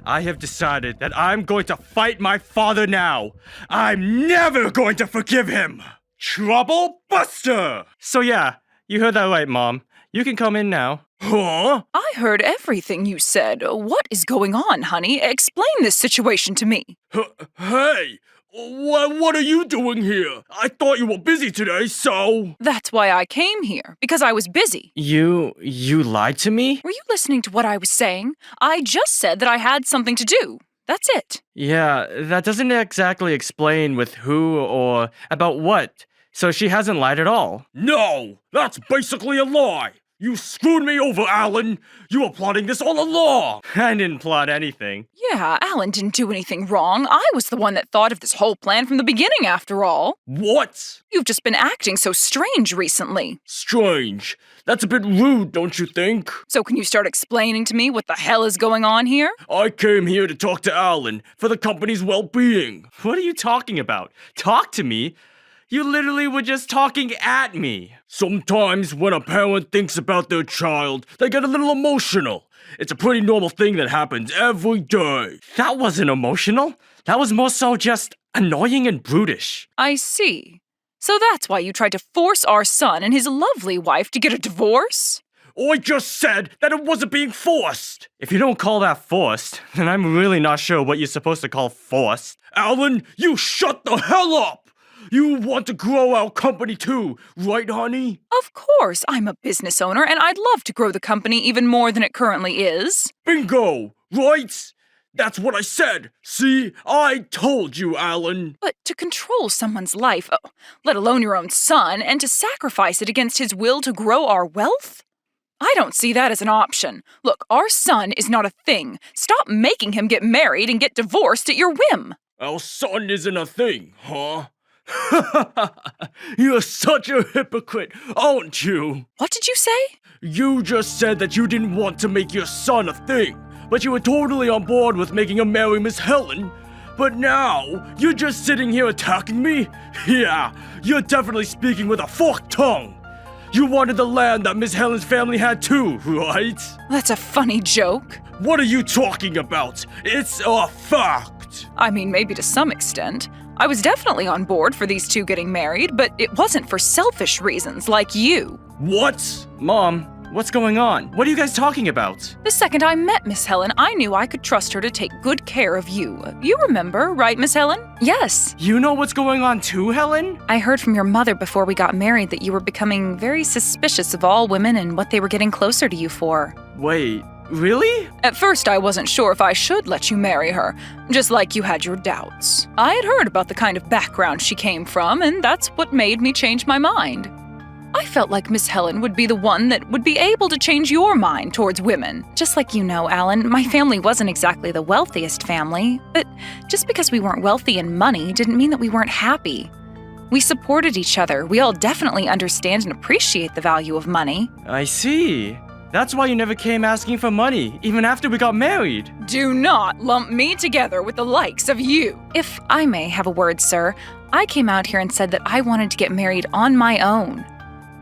[SPEAKER 10] I have decided that I'm going to fight my father now. I'm never going to forgive him. Trouble Buster!
[SPEAKER 8] So yeah, you heard that right, Mom. You can come in now.
[SPEAKER 10] Huh?
[SPEAKER 9] I heard everything you said. What is going on, honey? Explain this situation to me.
[SPEAKER 10] Hey! What are you doing here? I thought you were busy today, so...
[SPEAKER 9] That's why I came here, because I was busy.
[SPEAKER 8] You lied to me?
[SPEAKER 9] Were you listening to what I was saying? I just said that I had something to do. That's it.
[SPEAKER 8] Yeah, that doesn't exactly explain with who or about what. So she hasn't lied at all.
[SPEAKER 10] No! That's basically a lie! You screwed me over, Alan! You were plotting this all along!
[SPEAKER 8] I didn't plot anything.
[SPEAKER 9] Yeah, Alan didn't do anything wrong. I was the one that thought of this whole plan from the beginning, after all.
[SPEAKER 10] What?
[SPEAKER 9] You've just been acting so strange recently.
[SPEAKER 10] Strange. That's a bit rude, don't you think?
[SPEAKER 9] So can you start explaining to me what the hell is going on here?
[SPEAKER 10] I came here to talk to Alan for the company's well-being.
[SPEAKER 8] What are you talking about? Talk to me? You literally were just talking at me.
[SPEAKER 10] Sometimes when a parent thinks about their child, they get a little emotional. It's a pretty normal thing that happens every day.
[SPEAKER 8] That wasn't emotional. That was more so just annoying and brutish.
[SPEAKER 9] I see. So that's why you tried to force our son and his lovely wife to get a divorce?
[SPEAKER 10] I just said that it wasn't being forced.
[SPEAKER 8] If you don't call that forced, then I'm really not sure what you're supposed to call forced.
[SPEAKER 10] Alan, you shut the hell up! You want to grow our company too, right, honey?
[SPEAKER 9] Of course, I'm a business owner and I'd love to grow the company even more than it currently is.
[SPEAKER 10] Bingo, right? That's what I said. See, I told you, Alan.
[SPEAKER 9] But to control someone's life, let alone your own son, and to sacrifice it against his will to grow our wealth? I don't see that as an option. Look, our son is not a thing. Stop making him get married and get divorced at your whim.
[SPEAKER 10] Our son isn't a thing, huh? You're such a hypocrite, aren't you?
[SPEAKER 9] What did you say?
[SPEAKER 10] You just said that you didn't want to make your son a thing, but you were totally on board with making him marry Miss Helen. But now, you're just sitting here attacking me? Yeah, you're definitely speaking with a forked tongue. You wanted the land that Miss Helen's family had too, right?
[SPEAKER 9] That's a funny joke.
[SPEAKER 10] What are you talking about? It's a fact.
[SPEAKER 9] I mean, maybe to some extent. I was definitely on board for these two getting married, but it wasn't for selfish reasons like you.
[SPEAKER 10] What?
[SPEAKER 8] Mom, what's going on? What are you guys talking about?
[SPEAKER 9] The second I met Miss Helen, I knew I could trust her to take good care of you. You remember, right, Miss Helen? Yes.
[SPEAKER 8] You know what's going on too, Helen?
[SPEAKER 9] I heard from your mother before we got married that you were becoming very suspicious of all women and what they were getting closer to you for.
[SPEAKER 8] Wait, really?
[SPEAKER 9] At first, I wasn't sure if I should let you marry her, just like you had your doubts. I had heard about the kind of background she came from, and that's what made me change my mind. I felt like Miss Helen would be the one that would be able to change your mind towards women. Just like you know, Alan, my family wasn't exactly the wealthiest family, but just because we weren't wealthy in money didn't mean that we weren't happy. We supported each other. We all definitely understand and appreciate the value of money.
[SPEAKER 8] I see. That's why you never came asking for money, even after we got married.
[SPEAKER 9] Do not lump me together with the likes of you. If I may have a word, sir, I came out here and said that I wanted to get married on my own.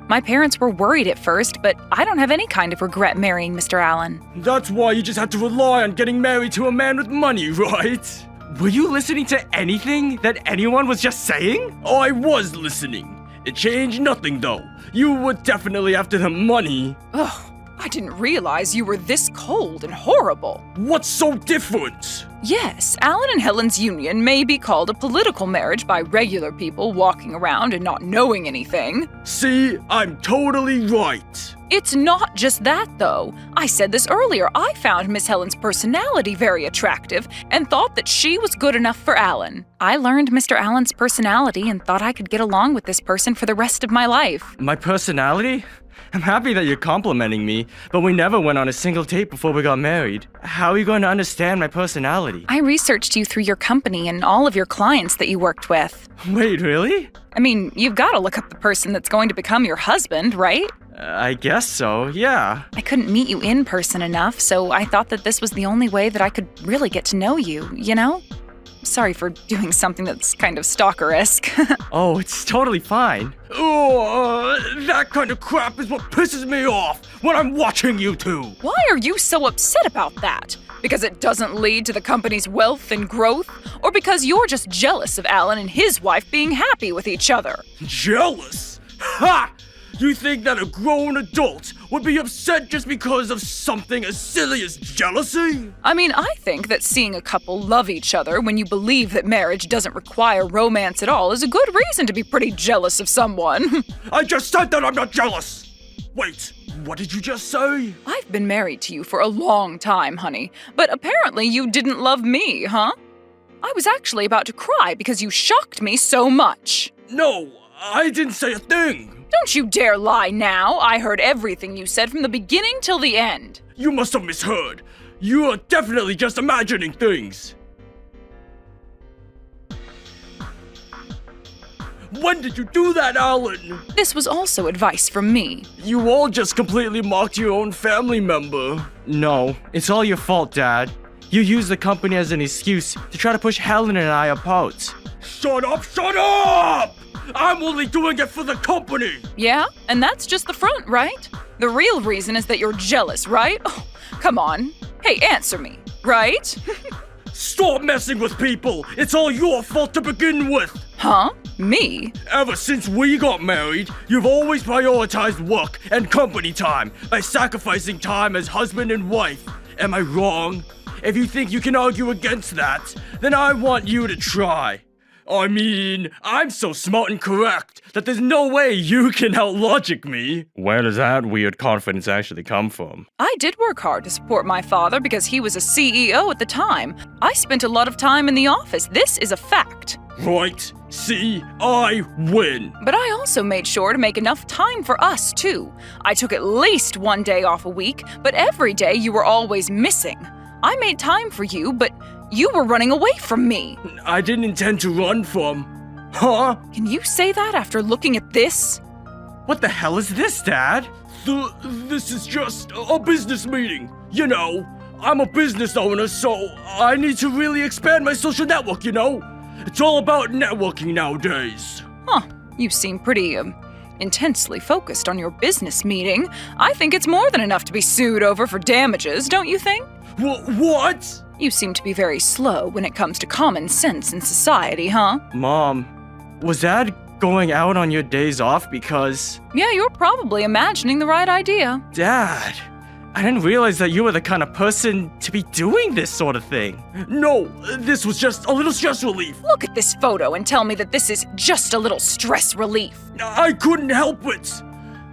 [SPEAKER 9] My parents were worried at first, but I don't have any kind of regret marrying Mr. Allen.
[SPEAKER 10] That's why you just had to rely on getting married to a man with money, right?
[SPEAKER 8] Were you listening to anything that anyone was just saying?
[SPEAKER 10] I was listening. It changed nothing, though. You were definitely after the money.
[SPEAKER 9] Ugh. I didn't realize you were this cold and horrible.
[SPEAKER 10] What's so different?
[SPEAKER 9] Yes, Alan and Helen's union may be called a political marriage by regular people walking around and not knowing anything.
[SPEAKER 10] See, I'm totally right.
[SPEAKER 9] It's not just that, though. I said this earlier. I found Miss Helen's personality very attractive and thought that she was good enough for Alan. I learned Mr. Allen's personality and thought I could get along with this person for the rest of my life.
[SPEAKER 8] My personality? I'm happy that you're complimenting me, but we never went on a single date before we got married. How are you going to understand my personality?
[SPEAKER 9] I researched you through your company and all of your clients that you worked with.
[SPEAKER 8] Wait, really?
[SPEAKER 9] I mean, you've got to look up the person that's going to become your husband, right?
[SPEAKER 8] I guess so, yeah.
[SPEAKER 9] I couldn't meet you in person enough, so I thought that this was the only way that I could really get to know you, you know? Sorry for doing something that's kind of stalker-esque.
[SPEAKER 10] Oh, it's totally fine. Oh, that kind of crap is what pisses me off when I'm watching you two.
[SPEAKER 9] Why are you so upset about that? Because it doesn't lead to the company's wealth and growth? Or because you're just jealous of Alan and his wife being happy with each other?
[SPEAKER 10] Jealous? Ha! You think that a grown adult would be upset just because of something as silly as jealousy?
[SPEAKER 9] I mean, I think that seeing a couple love each other when you believe that marriage doesn't require romance at all is a good reason to be pretty jealous of someone.
[SPEAKER 10] I just said that I'm not jealous! Wait, what did you just say?
[SPEAKER 9] I've been married to you for a long time, honey, but apparently you didn't love me, huh? I was actually about to cry because you shocked me so much.
[SPEAKER 10] No, I didn't say a thing.
[SPEAKER 9] Don't you dare lie now. I heard everything you said from the beginning till the end.
[SPEAKER 10] You must have misheard. You are definitely just imagining things. When did you do that, Alan?
[SPEAKER 9] This was also advice from me.
[SPEAKER 10] You all just completely mocked your own family member.
[SPEAKER 8] No, it's all your fault, Dad. You used the company as an excuse to try to push Helen and I apart.
[SPEAKER 10] Shut up, shut up! I'm only doing it for the company!
[SPEAKER 9] Yeah? And that's just the front, right? The real reason is that you're jealous, right? Oh, come on. Hey, answer me, right?
[SPEAKER 10] Stop messing with people! It's all your fault to begin with!
[SPEAKER 9] Huh? Me?
[SPEAKER 10] Ever since we got married, you've always prioritized work and company time by sacrificing time as husband and wife. Am I wrong? If you think you can argue against that, then I want you to try. I mean, I'm so smart and correct that there's no way you can outlogic me.
[SPEAKER 8] Where does that weird confidence actually come from?
[SPEAKER 9] I did work hard to support my father because he was a CEO at the time. I spent a lot of time in the office. This is a fact.
[SPEAKER 10] Right. See, I win.
[SPEAKER 9] But I also made sure to make enough time for us, too. I took at least one day off a week, but every day you were always missing. I made time for you, but you were running away from me.
[SPEAKER 10] I didn't intend to run from. Huh?
[SPEAKER 9] Can you say that after looking at this?
[SPEAKER 8] What the hell is this, Dad?
[SPEAKER 10] This is just a business meeting. You know, I'm a business owner, so I need to really expand my social network, you know? It's all about networking nowadays.
[SPEAKER 9] Huh. You seem pretty, intensely focused on your business meeting. I think it's more than enough to be sued over for damages, don't you think?
[SPEAKER 10] What?
[SPEAKER 9] You seem to be very slow when it comes to common sense in society, huh?
[SPEAKER 8] Mom, was Dad going out on your days off because...
[SPEAKER 9] Yeah, you're probably imagining the right idea.
[SPEAKER 8] Dad, I didn't realize that you were the kind of person to be doing this sort of thing.
[SPEAKER 10] No, this was just a little stress relief.
[SPEAKER 9] Look at this photo and tell me that this is just a little stress relief.
[SPEAKER 10] I couldn't help it.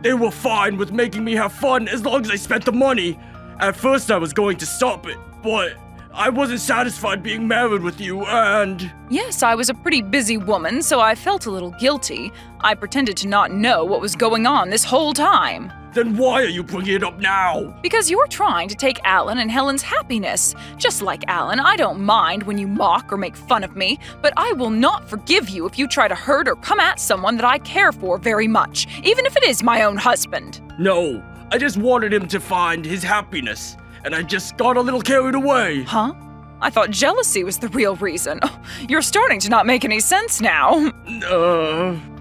[SPEAKER 10] They were fine with making me have fun as long as I spent the money. At first I was going to stop it, but I wasn't satisfied being married with you, and...
[SPEAKER 9] Yes, I was a pretty busy woman, so I felt a little guilty. I pretended to not know what was going on this whole time.
[SPEAKER 10] Then why are you bringing it up now?
[SPEAKER 9] Because you're trying to take Alan and Helen's happiness. Just like Alan, I don't mind when you mock or make fun of me, but I will not forgive you if you try to hurt or come at someone that I care for very much, even if it is my own husband.
[SPEAKER 10] No, I just wanted him to find his happiness, and I just got a little carried away.
[SPEAKER 9] Huh? I thought jealousy was the real reason. Oh, you're starting to not make any sense now.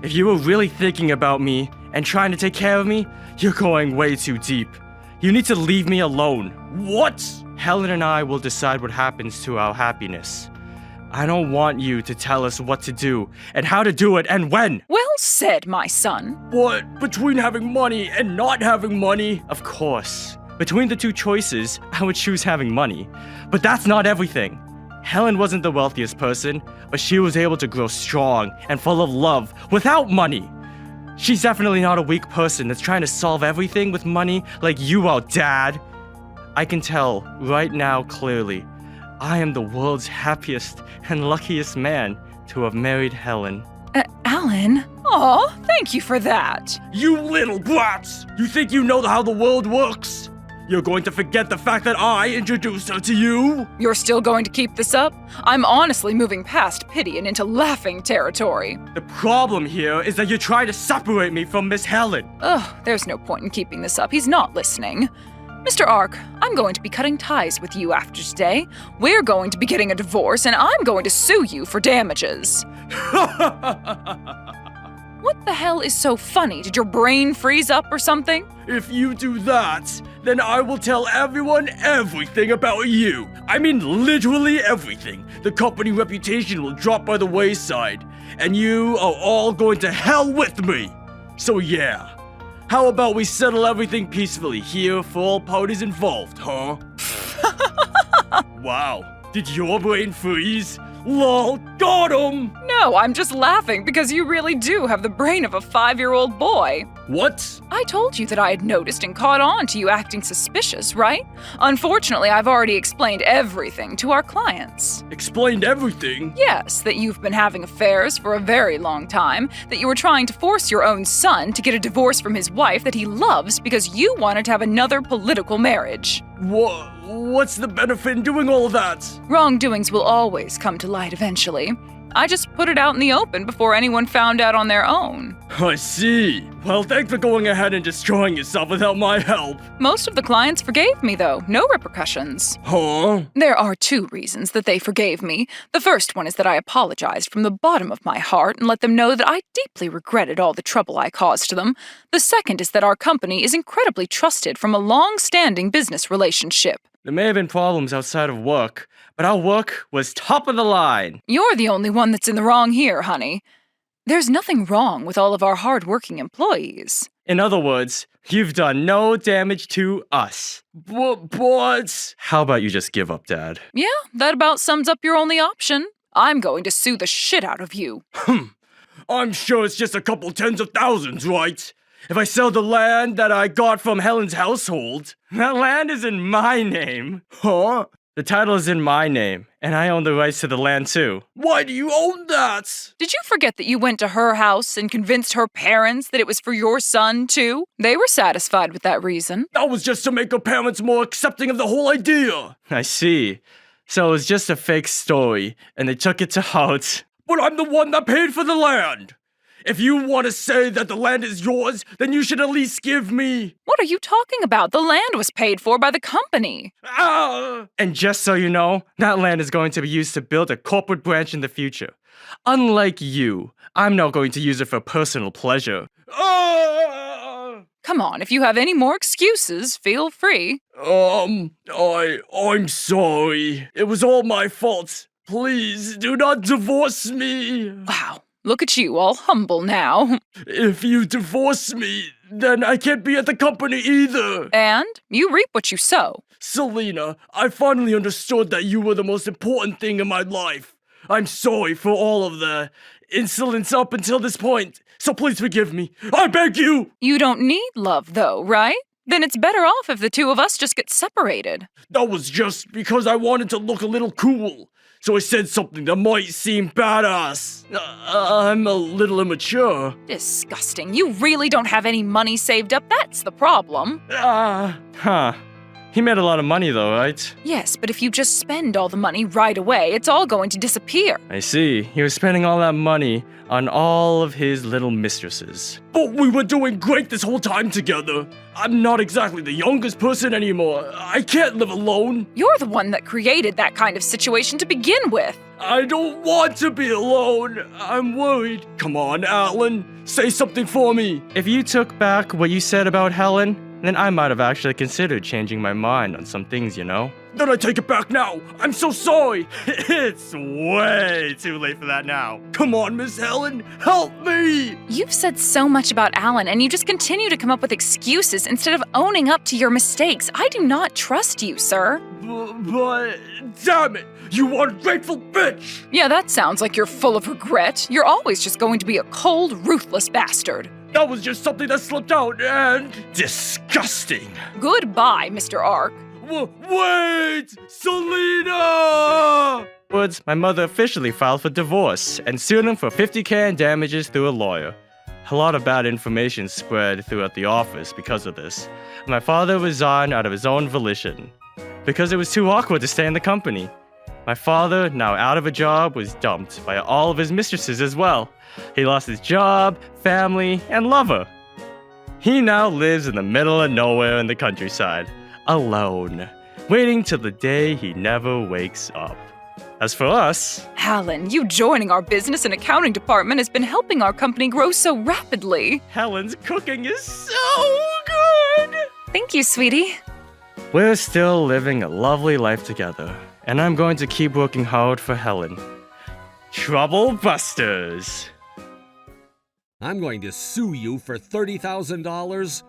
[SPEAKER 8] If you were really thinking about me and trying to take care of me, you're going way too deep. You need to leave me alone.
[SPEAKER 10] What?
[SPEAKER 8] Helen and I will decide what happens to our happiness. I don't want you to tell us what to do and how to do it and when.
[SPEAKER 9] Well said, my son.
[SPEAKER 10] What? Between having money and not having money?
[SPEAKER 8] Of course. Between the two choices, I would choose having money. But that's not everything. Helen wasn't the wealthiest person, but she was able to grow strong and full of love without money. She's definitely not a weak person that's trying to solve everything with money like you are, Dad. I can tell right now clearly, I am the world's happiest and luckiest man to have married Helen.
[SPEAKER 9] Alan? Aw, thank you for that.
[SPEAKER 10] You little brats! You think you know how the world works? You're going to forget the fact that I introduced her to you?
[SPEAKER 9] You're still going to keep this up? I'm honestly moving past pity and into laughing territory.
[SPEAKER 8] The problem here is that you're trying to separate me from Miss Helen.
[SPEAKER 9] Ugh, there's no point in keeping this up. He's not listening. Mr. Ark, I'm going to be cutting ties with you after today. We're going to be getting a divorce, and I'm going to sue you for damages. What the hell is so funny? Did your brain freeze up or something?
[SPEAKER 10] If you do that, then I will tell everyone everything about you. I mean literally everything. The company reputation will drop by the wayside, and you are all going to hell with me. So yeah, how about we settle everything peacefully here for all parties involved, huh? Wow, did your brain freeze? Lol, got him!
[SPEAKER 9] No, I'm just laughing because you really do have the brain of a 5-year-old boy.
[SPEAKER 10] What?
[SPEAKER 9] I told you that I had noticed and caught on to you acting suspicious, right? Unfortunately, I've already explained everything to our clients.
[SPEAKER 10] Explained everything?
[SPEAKER 9] Yes, that you've been having affairs for a very long time, that you were trying to force your own son to get a divorce from his wife that he loves because you wanted to have another political marriage.
[SPEAKER 10] What's the benefit in doing all of that?
[SPEAKER 9] Wrongdoings will always come to light eventually. I just put it out in the open before anyone found out on their own.
[SPEAKER 10] I see. Well, thanks for going ahead and destroying yourself without my help.
[SPEAKER 9] Most of the clients forgave me, though. No repercussions.
[SPEAKER 10] Huh?
[SPEAKER 9] There are 2 reasons that they forgave me. The first one is that I apologized from the bottom of my heart and let them know that I deeply regretted all the trouble I caused to them. The second is that our company is incredibly trusted from a long-standing business relationship.
[SPEAKER 8] There may have been problems outside of work, but our work was top of the line.
[SPEAKER 9] You're the only one that's in the wrong here, honey. There's nothing wrong with all of our hard-working employees.
[SPEAKER 8] In other words, you've done no damage to us.
[SPEAKER 10] But...
[SPEAKER 8] How about you just give up, Dad?
[SPEAKER 9] Yeah, that about sums up your only option. I'm going to sue the shit out of you.
[SPEAKER 10] I'm sure it's just a couple tens of thousands, right? If I sell the land that I got from Helen's household.
[SPEAKER 8] That land is in my name.
[SPEAKER 10] Huh?
[SPEAKER 8] The title is in my name, and I own the rights to the land too.
[SPEAKER 10] Why do you own that?
[SPEAKER 9] Did you forget that you went to her house and convinced her parents that it was for your son too? They were satisfied with that reason.
[SPEAKER 10] That was just to make her parents more accepting of the whole idea.
[SPEAKER 8] I see. So it was just a fake story, and they took it to heart.
[SPEAKER 10] But I'm the one that paid for the land. If you want to say that the land is yours, then you should at least give me...
[SPEAKER 9] What are you talking about? The land was paid for by the company.
[SPEAKER 8] And just so you know, that land is going to be used to build a corporate branch in the future. Unlike you, I'm not going to use it for personal pleasure.
[SPEAKER 9] Come on, if you have any more excuses, feel free.
[SPEAKER 10] I'm sorry. It was all my fault. Please, do not divorce me.
[SPEAKER 9] Wow. Look at you, all humble now.
[SPEAKER 10] If you divorce me, then I can't be at the company either.
[SPEAKER 9] And you reap what you sow.
[SPEAKER 10] Selena, I finally understood that you were the most important thing in my life. I'm sorry for all of the insolence up until this point, so please forgive me. I beg you!
[SPEAKER 9] You don't need love, though, right? Then it's better off if the 2 of us just get separated.
[SPEAKER 10] That was just because I wanted to look a little cool. So I said something that might seem badass. I'm a little immature.
[SPEAKER 9] Disgusting. You really don't have any money saved up, that's the problem.
[SPEAKER 8] Huh. He made a lot of money though, right?
[SPEAKER 9] Yes, but if you just spend all the money right away, it's all going to disappear.
[SPEAKER 8] I see. He was spending all that money on all of his little mistresses.
[SPEAKER 10] But we were doing great this whole time together. I'm not exactly the youngest person anymore. I can't live alone.
[SPEAKER 9] You're the one that created that kind of situation to begin with.
[SPEAKER 10] I don't want to be alone. I'm worried. Come on, Alan. Say something for me.
[SPEAKER 8] If you took back what you said about Helen, then I might have actually considered changing my mind on some things, you know?
[SPEAKER 10] Then I take it back now. I'm so sorry.
[SPEAKER 8] It's way too late for that now.
[SPEAKER 10] Come on, Miss Helen. Help me.
[SPEAKER 3] You've said so much about Alan, and you just continue to come up with excuses instead of owning up to your mistakes. I do not trust you, sir.
[SPEAKER 10] But damn it. You ungrateful bitch.
[SPEAKER 9] Yeah, that sounds like you're full of regret. You're always just going to be a cold, ruthless bastard.
[SPEAKER 10] That was just something that slipped out and... Disgusting.
[SPEAKER 9] Goodbye, Mr. Ark.
[SPEAKER 10] Wait! Selena!
[SPEAKER 8] Woods, my mother officially filed for divorce and sued him for $50,000 in damages through a lawyer. A lot of bad information spread throughout the office because of this. My father resigned out of his own volition because it was too awkward to stay in the company. My father, now out of a job, was dumped by all of his mistresses as well. He lost his job, family, and lover. He now lives in the middle of nowhere in the countryside. alone, waiting till the day he never wakes up. As for us,
[SPEAKER 9] Alan, you joining our business and accounting department has been helping our company grow so rapidly.
[SPEAKER 8] Helen's cooking is so good!
[SPEAKER 9] Thank you, sweetie.
[SPEAKER 8] We're still living a lovely life together, and I'm going to keep working hard for Helen. Trouble Busters!
[SPEAKER 7] I'm going to sue you for $30,000.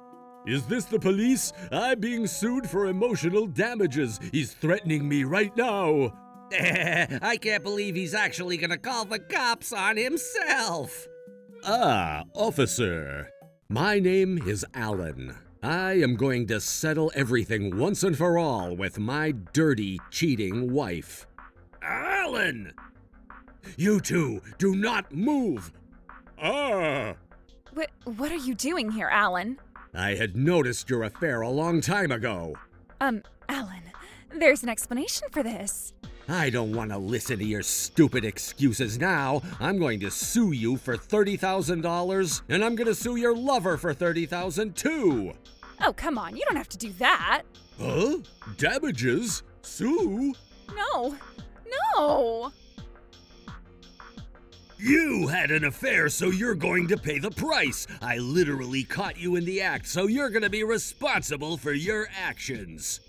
[SPEAKER 6] Is this the police? I'm being sued for emotional damages. He's threatening me right now.
[SPEAKER 7] I can't believe he's actually gonna call the cops on himself.
[SPEAKER 6] Officer. My name is Alan. I am going to settle everything once and for all with my dirty, cheating wife.
[SPEAKER 7] Alan! You two, do not move!
[SPEAKER 3] What are you doing here, Alan?
[SPEAKER 6] I had noticed your affair a long time ago.
[SPEAKER 3] Alan, there's an explanation for this.
[SPEAKER 7] I don't want to listen to your stupid excuses now. I'm going to sue you for $30,000, and I'm going to sue your lover for $30,000 too.
[SPEAKER 3] Oh, come on, you don't have to do that.
[SPEAKER 6] Huh? Damages? Sue?
[SPEAKER 3] No.
[SPEAKER 7] You had an affair, so you're going to pay the price. I literally caught you in the act, so you're going to be responsible for your actions.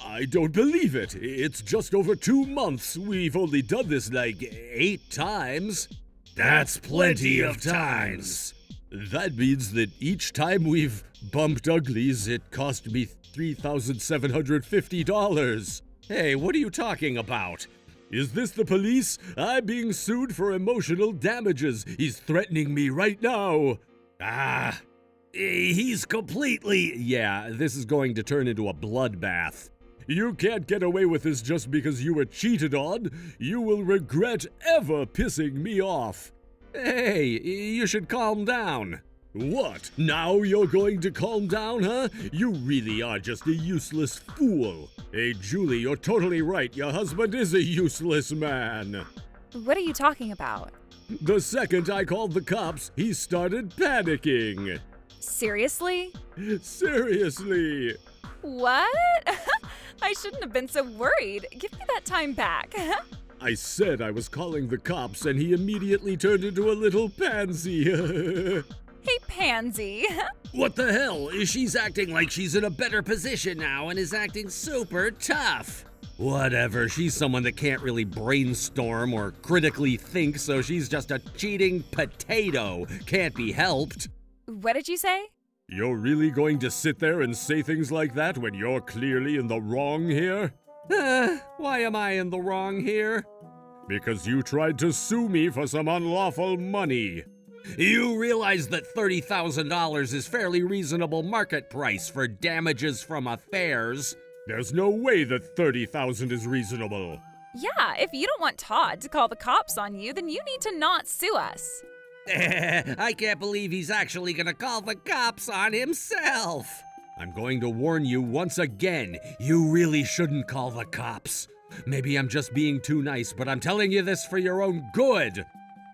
[SPEAKER 6] I don't believe it. It's just over 2 months. We've only done this like 8 times.
[SPEAKER 7] That's plenty of times.
[SPEAKER 6] That means that each time we've bumped uglies, it cost me $3,750.
[SPEAKER 7] Hey, what are you talking about?
[SPEAKER 6] Is this the police? I'm being sued for emotional damages. He's threatening me right now.
[SPEAKER 7] He's completely...
[SPEAKER 6] Yeah, this is going to turn into a bloodbath. You can't get away with this just because you were cheated on. You will regret ever pissing me off.
[SPEAKER 7] Hey, you should calm down.
[SPEAKER 6] What? Now you're going to calm down, huh? You really are just a useless fool. Hey, Julie, you're totally right. Your husband is a useless man.
[SPEAKER 3] What are you talking about?
[SPEAKER 6] The second I called the cops, he started panicking.
[SPEAKER 3] Seriously?
[SPEAKER 6] Seriously.
[SPEAKER 3] What? I shouldn't have been so worried. Give me that time back.
[SPEAKER 6] I said I was calling the cops, and he immediately turned into a little pansy.
[SPEAKER 3] Hey, pansy.
[SPEAKER 7] What the hell? She's acting like she's in a better position now and is acting super tough. Whatever, she's someone that can't really brainstorm or critically think, so she's just a cheating potato. Can't be helped.
[SPEAKER 3] What did you say?
[SPEAKER 6] You're really going to sit there and say things like that when you're clearly in the wrong here?
[SPEAKER 7] Why am I in the wrong here?
[SPEAKER 6] Because you tried to sue me for some unlawful money.
[SPEAKER 7] You realize that $30,000 is fairly reasonable market price for damages from affairs.
[SPEAKER 6] There's no way that $30,000 is reasonable.
[SPEAKER 3] Yeah, if you don't want Todd to call the cops on you, then you need to not sue us.
[SPEAKER 7] I can't believe he's actually gonna call the cops on himself.
[SPEAKER 6] I'm going to warn you once again, you really shouldn't call the cops. Maybe I'm just being too nice, but I'm telling you this for your own good.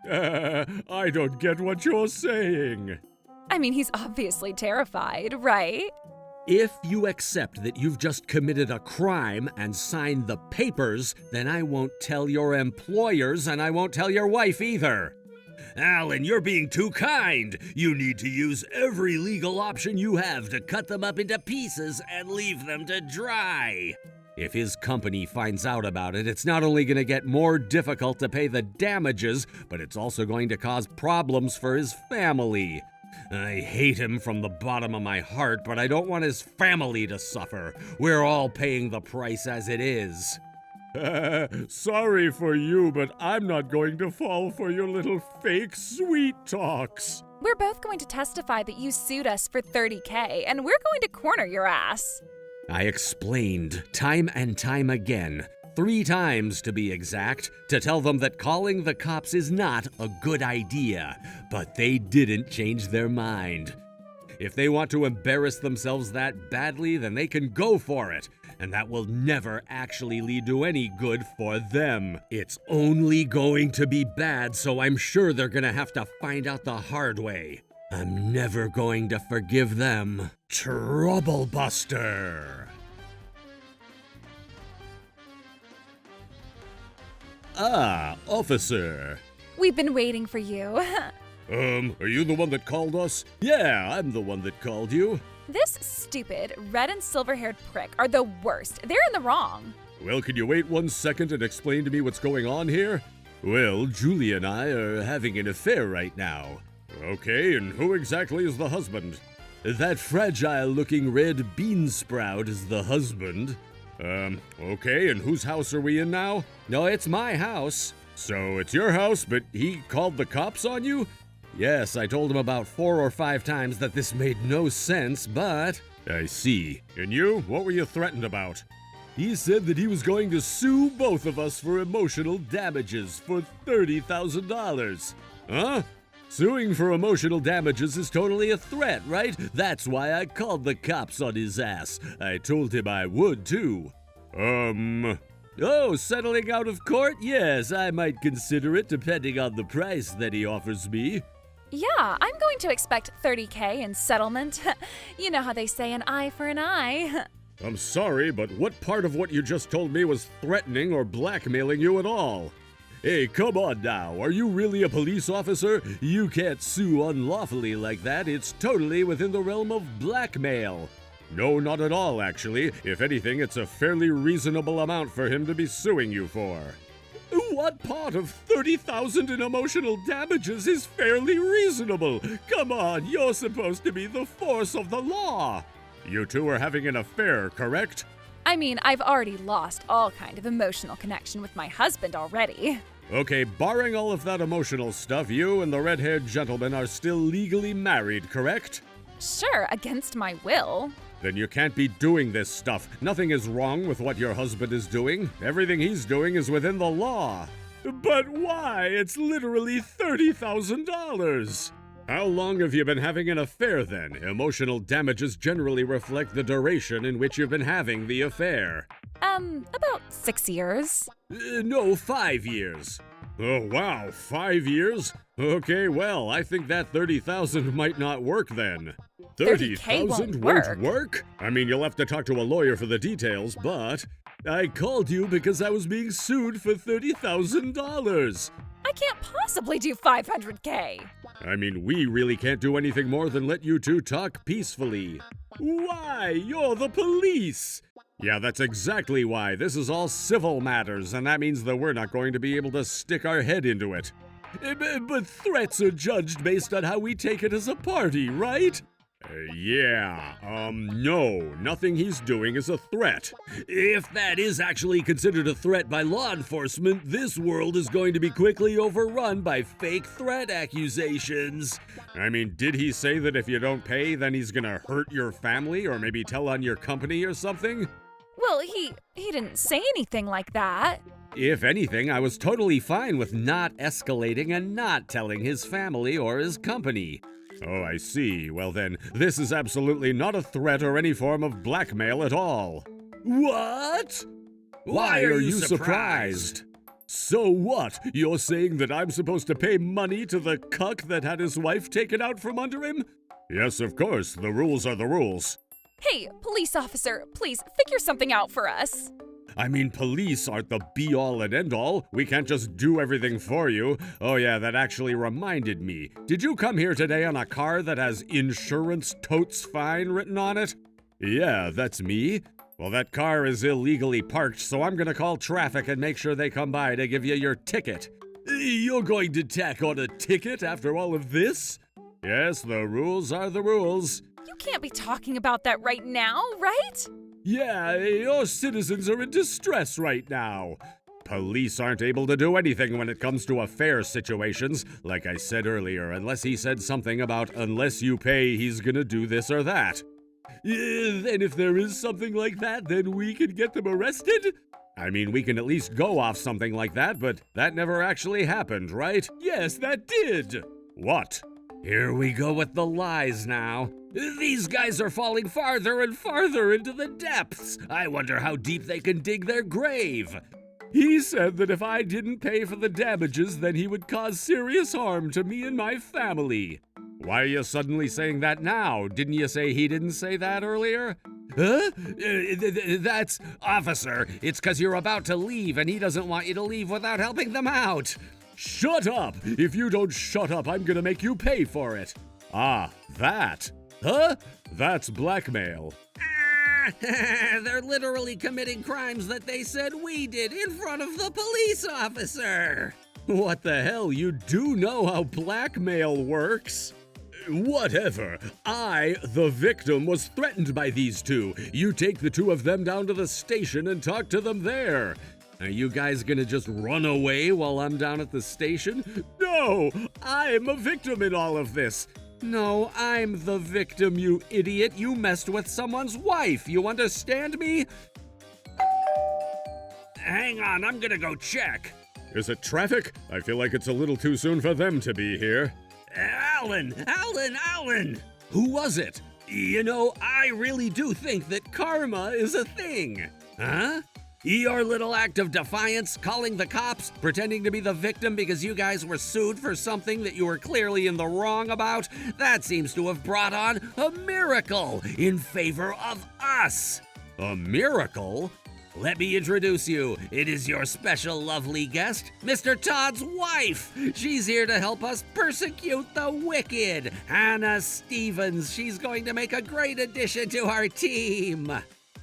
[SPEAKER 6] I don't get what you're saying.
[SPEAKER 3] I mean, he's obviously terrified, right?
[SPEAKER 6] If you accept that you've just committed a crime and signed the papers, then I won't tell your employers and I won't tell your wife either.
[SPEAKER 7] Alan, you're being too kind. You need to use every legal option you have to cut them up into pieces and leave them to dry.
[SPEAKER 6] If his company finds out about it, it's not only going to get more difficult to pay the damages, but it's also going to cause problems for his family. I hate him from the bottom of my heart, but I don't want his family to suffer. We're all paying the price as it is. Sorry for you, but I'm not going to fall for your little fake sweet talks.
[SPEAKER 3] We're both going to testify that you sued us for $30K, and we're going to corner your ass.
[SPEAKER 6] I explained time and time again, 3 times to be exact, to tell them that calling the cops is not a good idea, but they didn't change their mind. If they want to embarrass themselves that badly, then they can go for it, and that will never actually lead to any good for them. It's only going to be bad, so I'm sure they're gonna have to find out the hard way. I'm never going to forgive them. Troublebuster! Ah, officer.
[SPEAKER 5] We've been waiting for you.
[SPEAKER 6] Are you the one that called us? Yeah, I'm the one that called you.
[SPEAKER 5] This stupid red and silver-haired prick are the worst. They're in the wrong.
[SPEAKER 6] Well, can you wait 1 second and explain to me what's going on here? Well, Julie and I are having an affair right now. Okay, and who exactly is the husband? That fragile-looking red bean sprout is the husband. Okay, and whose house are we in now? No, it's my house. So it's your house, but he called the cops on you? Yes, I told him about 4 or 5 times that this made no sense, but... I see. And you? What were you threatened about? He said that he was going to sue both of us for emotional damages for $30,000. Huh? Suing for emotional damages is totally a threat, right? That's why I called the cops on his ass. I told him I would, too. Oh, settling out of court? Yes, I might consider it depending on the price that he offers me.
[SPEAKER 5] Yeah, I'm going to expect $30K in settlement. You know how they say an eye for an eye.
[SPEAKER 6] I'm sorry, but what part of what you just told me was threatening or blackmailing you at all? Hey, come on now, are you really a police officer? You can't sue unlawfully like that, it's totally within the realm of blackmail. No, not at all, actually. If anything, it's a fairly reasonable amount for him to be suing you for. What part of $30,000 in emotional damages is fairly reasonable? Come on, you're supposed to be the force of the law. You two are having an affair, correct?
[SPEAKER 5] I mean, I've already lost all kind of emotional connection with my husband already.
[SPEAKER 6] Okay, barring all of that emotional stuff, you and the red-haired gentleman are still legally married, correct?
[SPEAKER 5] Sure, against my will.
[SPEAKER 6] Then you can't be doing this stuff. Nothing is wrong with what your husband is doing. Everything he's doing is within the law. But why? It's literally $30,000. How long have you been having an affair then? Emotional damages generally reflect the duration in which you've been having the affair.
[SPEAKER 5] About 6 years.
[SPEAKER 6] No, 5 years. Oh, wow, 5 years? Okay, well, I think that $30,000 might not work then. $30,000 won't work? I mean, you'll have to talk to a lawyer for the details, but I called you because I was being sued for $30,000.
[SPEAKER 5] I can't possibly do $500K.
[SPEAKER 6] I mean, we really can't do anything more than let you two talk peacefully. Why? You're the police! Yeah, that's exactly why. This is all civil matters, and that means that we're not going to be able to stick our head into it. But threats are judged based on how we take it as a party, right? No, nothing he's doing is a threat. If that is actually considered a threat by law enforcement, this world is going to be quickly overrun by fake threat accusations. I mean, did he say that if you don't pay, then he's gonna hurt your family or maybe tell on your company or something?
[SPEAKER 5] Well, he didn't say anything like that.
[SPEAKER 6] If anything, I was totally fine with not escalating and not telling his family or his company. Oh, I see. Well then, this is absolutely not a threat or any form of blackmail at all. What? Why are you surprised? So what? You're saying that I'm supposed to pay money to the cuck that had his wife taken out from under him? Yes, of course. The rules are the rules.
[SPEAKER 5] Hey, police officer, please figure something out for us.
[SPEAKER 6] I mean, police aren't the be-all and end-all. We can't just do everything for you. Oh yeah, that actually reminded me. Did you come here today on a car that has insurance totes fine written on it? Yeah, that's me. Well, that car is illegally parked, so I'm gonna call traffic and make sure they come by to give you your ticket. You're going to tack on a ticket after all of this? Yes, the rules are the rules.
[SPEAKER 5] You can't be talking about that right now, right?
[SPEAKER 6] Yeah, your citizens are in distress right now. Police aren't able to do anything when it comes to affair situations, like I said earlier, unless he said something about unless you pay, he's gonna do this or that. Then if there is something like that, then we can get them arrested? I mean, we can at least go off something like that, but that never actually happened, right? Yes, that did! What? Here we go with the lies now. These guys are falling farther and farther into the depths. I wonder how deep they can dig their grave. He said that if I didn't pay for the damages, then he would cause serious harm to me and my family. Why are you suddenly saying that now? Didn't you say he didn't say that earlier?
[SPEAKER 7] Huh? That's... Officer, it's 'cause you're about to leave and he doesn't want you to leave without helping them out.
[SPEAKER 6] Shut up! If you don't shut up, I'm gonna make you pay for it. Ah, that. Huh? That's blackmail.
[SPEAKER 7] They're literally committing crimes that they said we did in front of the police officer.
[SPEAKER 6] What the hell? You do know how blackmail works? Whatever. I, the victim, was threatened by these two. You take the two of them down to the station and talk to them there. Are you guys gonna just run away while I'm down at the station? No! I'm a victim in all of this.
[SPEAKER 7] No, I'm the victim, you idiot. You messed with someone's wife. You understand me? Hang on, I'm gonna go check.
[SPEAKER 6] Is it traffic? I feel like it's a little too soon for them to be here.
[SPEAKER 7] Alan! Who was it? You know, I really do think that karma is a thing. Huh? Your little act of defiance, calling the cops, pretending to be the victim because you guys were sued for something that you were clearly in the wrong about, that seems to have brought on a miracle in favor of us.
[SPEAKER 6] A miracle?
[SPEAKER 7] Let me introduce you. It is your special lovely guest, Mr. Todd's wife. She's here to help us persecute the wicked. Hannah Stevens. She's going to make a great addition to our team.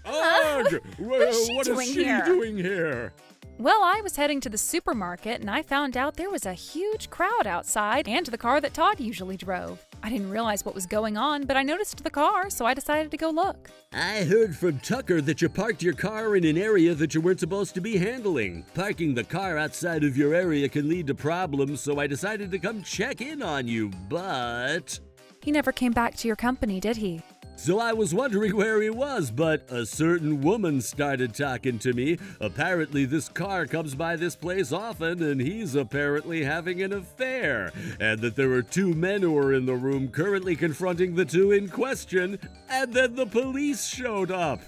[SPEAKER 6] Ugh!
[SPEAKER 3] What is she
[SPEAKER 6] doing here?
[SPEAKER 5] Well, I was heading to the supermarket and I found out there was a huge crowd outside and to the car that Todd usually drove. I didn't realize what was going on, but I noticed the car, so I decided to go look.
[SPEAKER 6] I heard from Tucker that you parked your car in an area that you weren't supposed to be handling. Parking the car outside of your area can lead to problems, so I decided to come check in on you, but...
[SPEAKER 5] He never came back to your company, did he?
[SPEAKER 6] So I was wondering where he was, but a certain woman started talking to me. Apparently this car comes by this place often, and he's apparently having an affair. And that there were two men who were in the room currently confronting the two in question, and then the police showed up.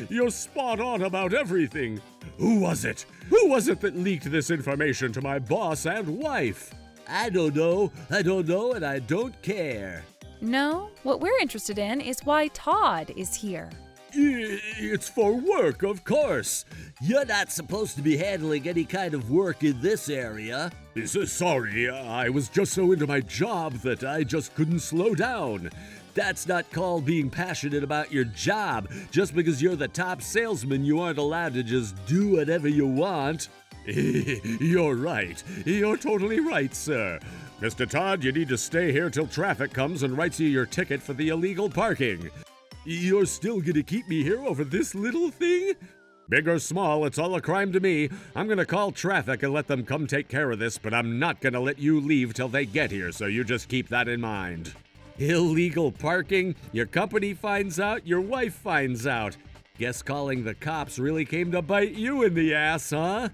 [SPEAKER 6] You're spot on about everything. Who was it? Who was it that leaked this information to my boss and wife? I don't know, and I don't care.
[SPEAKER 5] No, what we're interested in is why Todd is here.
[SPEAKER 6] It's for work, of course. You're not supposed to be handling any kind of work in this area. Sorry, I was just so into my job that I just couldn't slow down. That's not called being passionate about your job. Just because you're the top salesman, you aren't allowed to just do whatever you want. You're right. You're totally right, sir. Mr. Todd, you need to stay here till traffic comes and writes you your ticket for the illegal parking. You're still gonna keep me here over this little thing? Big or small, it's all a crime to me. I'm gonna call traffic and let them come take care of this, but I'm not gonna let you leave till they get here, so you just keep that in mind. Illegal parking? Your company finds out, your wife finds out. Guess calling the cops really came to bite you in the ass, huh?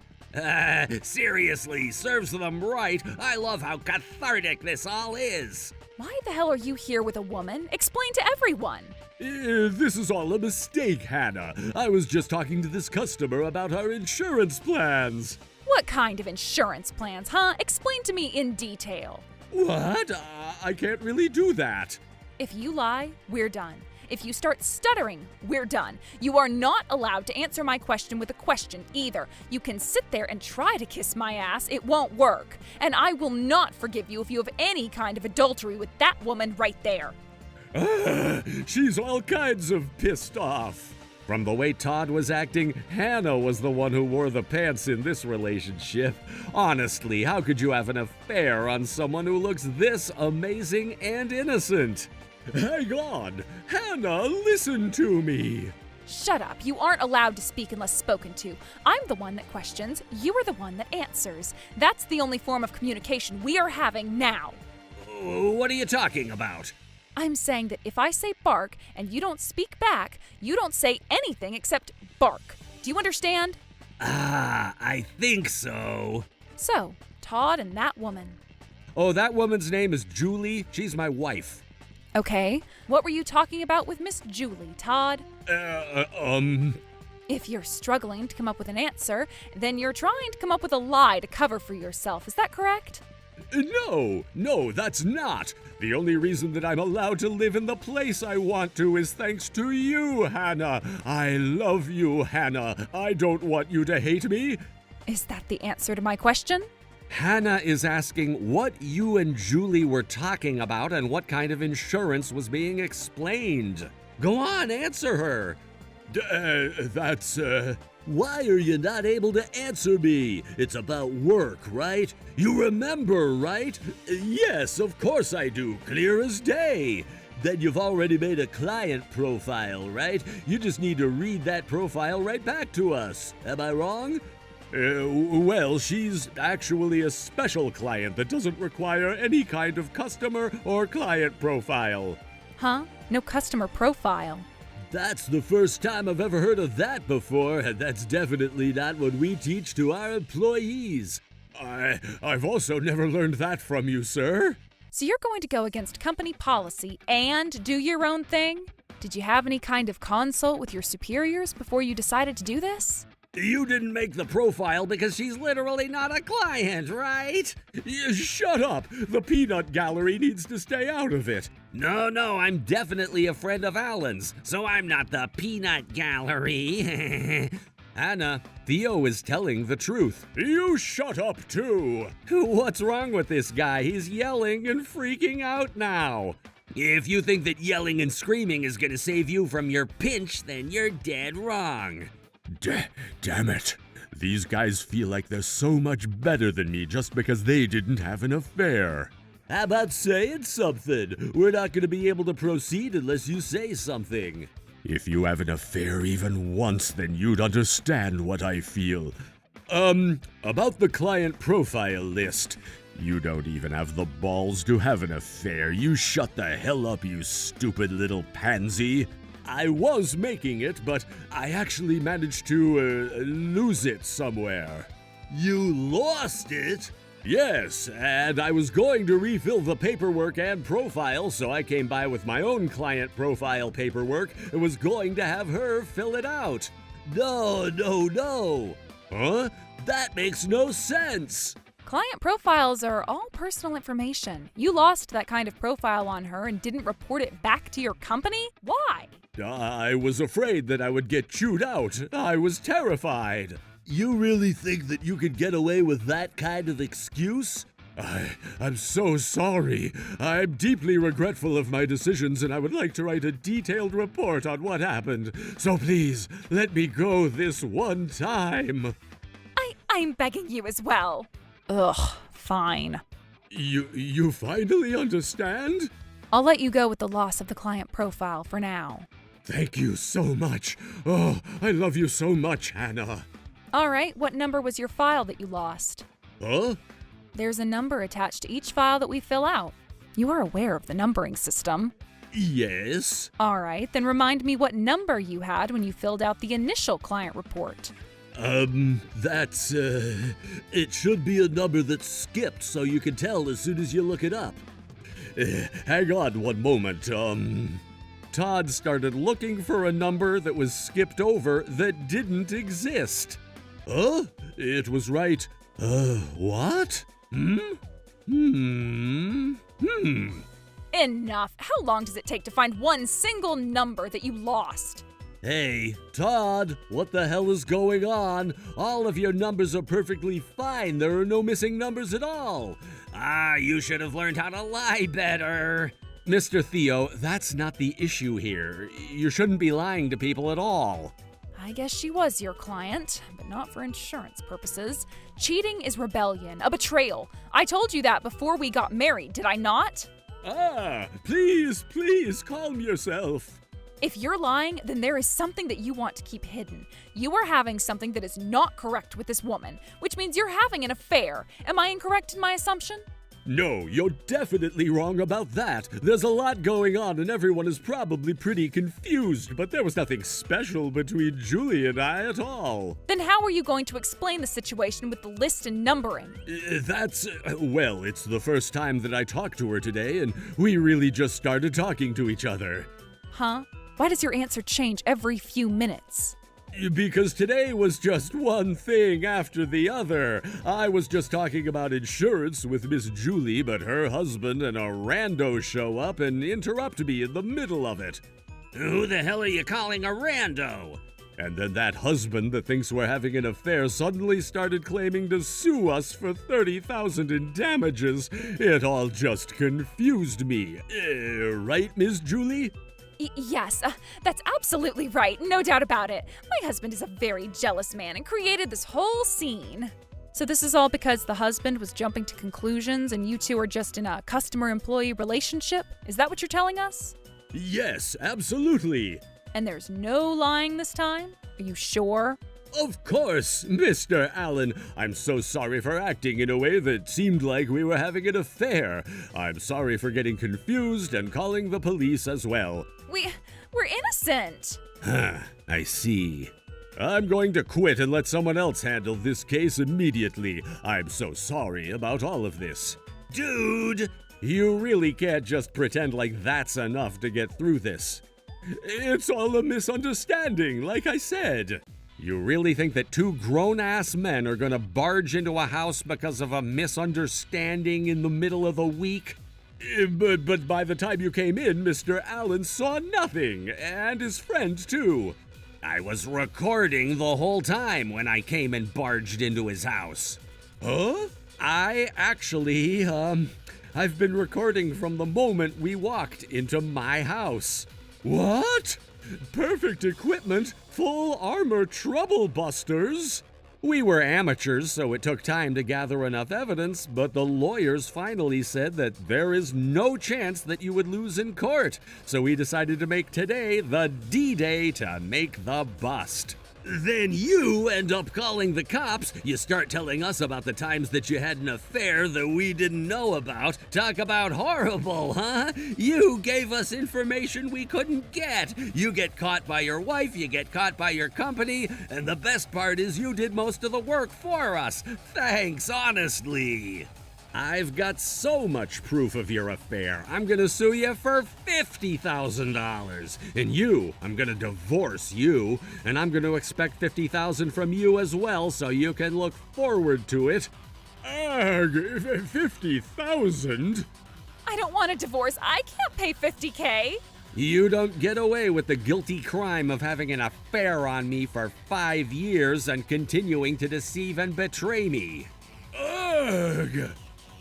[SPEAKER 7] Seriously, serves them right. I love how cathartic this all is.
[SPEAKER 5] Why the hell are you here with a woman? Explain to everyone.
[SPEAKER 6] This is all a mistake, Hannah. I was just talking to this customer about our insurance plans.
[SPEAKER 5] What kind of insurance plans, huh? Explain to me in detail.
[SPEAKER 6] What? I can't really do that.
[SPEAKER 5] If you lie, we're done. If you start stuttering, we're done. You are not allowed to answer my question with a question either. You can sit there and try to kiss my ass. It won't work. And I will not forgive you if you have any kind of adultery with that woman right there.
[SPEAKER 6] She's all kinds of pissed off. From the way Todd was acting, Hannah was the one who wore the pants in this relationship. Honestly, how could you have an affair on someone who looks this amazing and innocent? Hang on! Hannah, listen to me!
[SPEAKER 5] Shut up. You aren't allowed to speak unless spoken to. I'm the one that questions. You are the one that answers. That's the only form of communication we are having now.
[SPEAKER 7] What are you talking about?
[SPEAKER 5] I'm saying that if I say bark and you don't speak back, you don't say anything except bark. Do you understand?
[SPEAKER 7] I think so.
[SPEAKER 5] So, Todd and that woman.
[SPEAKER 6] Oh, that woman's name is Julie. She's my wife.
[SPEAKER 5] Okay, what were you talking about with Miss Julie, Todd? If you're struggling to come up with an answer, then you're trying to come up with a lie to cover for yourself. Is that correct?
[SPEAKER 6] No, that's not. The only reason that I'm allowed to live in the place I want to is thanks to you, Hannah. I love you, Hannah. I don't want you to hate me.
[SPEAKER 5] Is that the answer to my question?
[SPEAKER 7] Hannah is asking what you and Julie were talking about and what kind of insurance was being explained. Go on, answer her. Why are you not able to answer me? It's about work, right? You remember, right? Yes, of course I do. Clear as day. Then you've already made a client profile, right? You just need to read that profile right back to us. Am I wrong? Well, she's actually a special client that doesn't require any kind of customer or client profile.
[SPEAKER 5] Huh? No customer profile.
[SPEAKER 7] That's the first time I've ever heard of that before, and that's definitely not what we teach to our employees.
[SPEAKER 6] I've also never learned that from you, sir.
[SPEAKER 5] So you're going to go against company policy and do your own thing? Did you have any kind of consult with your superiors before you decided to do this?
[SPEAKER 7] You didn't make the profile because she's literally not a client, right?
[SPEAKER 6] Shut up! The peanut gallery needs to stay out of it.
[SPEAKER 7] No, I'm definitely a friend of Alan's, so I'm not the peanut gallery. Hannah, Theo is telling the truth.
[SPEAKER 6] You shut up too!
[SPEAKER 7] What's wrong with this guy? He's yelling and freaking out now. If you think that yelling and screaming is gonna save you from your pinch, then you're dead wrong.
[SPEAKER 6] Damn it. These guys feel like they're so much better than me just because they didn't have an affair.
[SPEAKER 7] How about saying something? We're not going to be able to proceed unless you say something.
[SPEAKER 6] If you have an affair even once, then you'd understand what I feel. About the client profile list. You don't even have the balls to have an affair. You shut the hell up, you stupid little pansy. I was making it, but I actually managed to lose it somewhere.
[SPEAKER 7] You lost it?
[SPEAKER 6] Yes, and I was going to refill the paperwork and profile, so I came by with my own client profile paperwork and was going to have her fill it out.
[SPEAKER 7] No.
[SPEAKER 6] Huh?
[SPEAKER 7] That makes no sense.
[SPEAKER 5] Client profiles are all personal information. You lost that kind of profile on her and didn't report it back to your company? Why?
[SPEAKER 6] I was afraid that I would get chewed out. I was terrified.
[SPEAKER 7] You really think that you could get away with that kind of excuse?
[SPEAKER 6] I'm so sorry. I'm deeply regretful of my decisions, and I would like to write a detailed report on what happened. So please, let me go this one time.
[SPEAKER 5] I'm begging you as well. Ugh, fine.
[SPEAKER 6] You finally understand?
[SPEAKER 5] I'll let you go with the loss of the client profile for now.
[SPEAKER 6] Thank you so much. Oh, I love you so much, Hannah.
[SPEAKER 5] All right, what number was your file that you lost?
[SPEAKER 6] Huh?
[SPEAKER 5] There's a number attached to each file that we fill out. You are aware of the numbering system.
[SPEAKER 6] Yes.
[SPEAKER 5] All right, then remind me what number you had when you filled out the initial client report.
[SPEAKER 7] That's, it should be a number that's skipped so you can tell as soon as you look it up.
[SPEAKER 6] Hang on one moment, Todd started looking for a number that was skipped over that didn't exist. It was right. What?
[SPEAKER 5] Enough. How long does it take to find one single number that you lost?
[SPEAKER 7] Hey, Todd, what the hell is going on? All of your numbers are perfectly fine. There are no missing numbers at all. You should have learned how to lie better.
[SPEAKER 6] Mr. Theo, that's not the issue here. You shouldn't be lying to people at all.
[SPEAKER 5] I guess she was your client, but not for insurance purposes. Cheating is rebellion, a betrayal. I told you that before we got married, did I not?
[SPEAKER 6] Please, calm yourself.
[SPEAKER 5] If you're lying, then there is something that you want to keep hidden. You are having something that is not correct with this woman, which means you're having an affair. Am I incorrect in my assumption?
[SPEAKER 6] No, you're definitely wrong about that. There's a lot going on and everyone is probably pretty confused, but there was nothing special between Julie and I at all.
[SPEAKER 5] Then how are you going to explain the situation with the list and numbering?
[SPEAKER 6] Well, it's the first time that I talked to her today, and we really just started talking to each other.
[SPEAKER 5] Huh? Why does your answer change every few minutes?
[SPEAKER 6] Because today was just one thing after the other. I was just talking about insurance with Miss Julie, but her husband and a rando show up and interrupt me in the middle of it.
[SPEAKER 7] Who the hell are you calling a rando?
[SPEAKER 6] And then that husband that thinks we're having an affair suddenly started claiming to sue us for $30,000 in damages. It all just confused me. Right, Miss Julie?
[SPEAKER 5] Yes, that's absolutely right. No doubt about it. My husband is a very jealous man and created this whole scene. So this is all because the husband was jumping to conclusions and you two are just in a customer-employee relationship? Is that what you're telling us?
[SPEAKER 6] Yes, absolutely.
[SPEAKER 5] And there's no lying this time? Are you sure?
[SPEAKER 6] Of course, Mr. Allen. I'm so sorry for acting in a way that seemed like we were having an affair. I'm sorry for getting confused and calling the police as well.
[SPEAKER 5] We're innocent.
[SPEAKER 6] I see. I'm going to quit and let someone else handle this case immediately. I'm so sorry about all of this. Dude, you really can't just pretend like that's enough to get through this. It's all a misunderstanding, like I said. You really think that two grown-ass men are gonna barge into a house because of a misunderstanding in the middle of the week? But by the time you came in, Mr. Allen saw nothing, and his friend too.
[SPEAKER 7] I was recording the whole time when I came and barged into his house.
[SPEAKER 6] Huh? I've been recording from the moment we walked into my house. What? Perfect equipment, full armor trouble busters? We were amateurs, so it took time to gather enough evidence, but the lawyers finally said that there is no chance that you would lose in court, so we decided to make today the D-Day to make the bust.
[SPEAKER 7] Then you end up calling the cops. You start telling us about the times that you had an affair that we didn't know about. Talk about horrible, huh? You gave us information we couldn't get. You get caught by your wife, you get caught by your company, and the best part is you did most of the work for us. Thanks, honestly.
[SPEAKER 6] I've got so much proof of your affair. I'm gonna sue you for $50,000. And you, I'm gonna divorce you, and I'm gonna expect $50,000 from you as well, so you can look forward to it. Ugh, $50,000?
[SPEAKER 5] I don't want a divorce. I can't pay $50K.
[SPEAKER 6] You don't get away with the guilty crime of having an affair on me for 5 years and continuing to deceive and betray me. Ugh!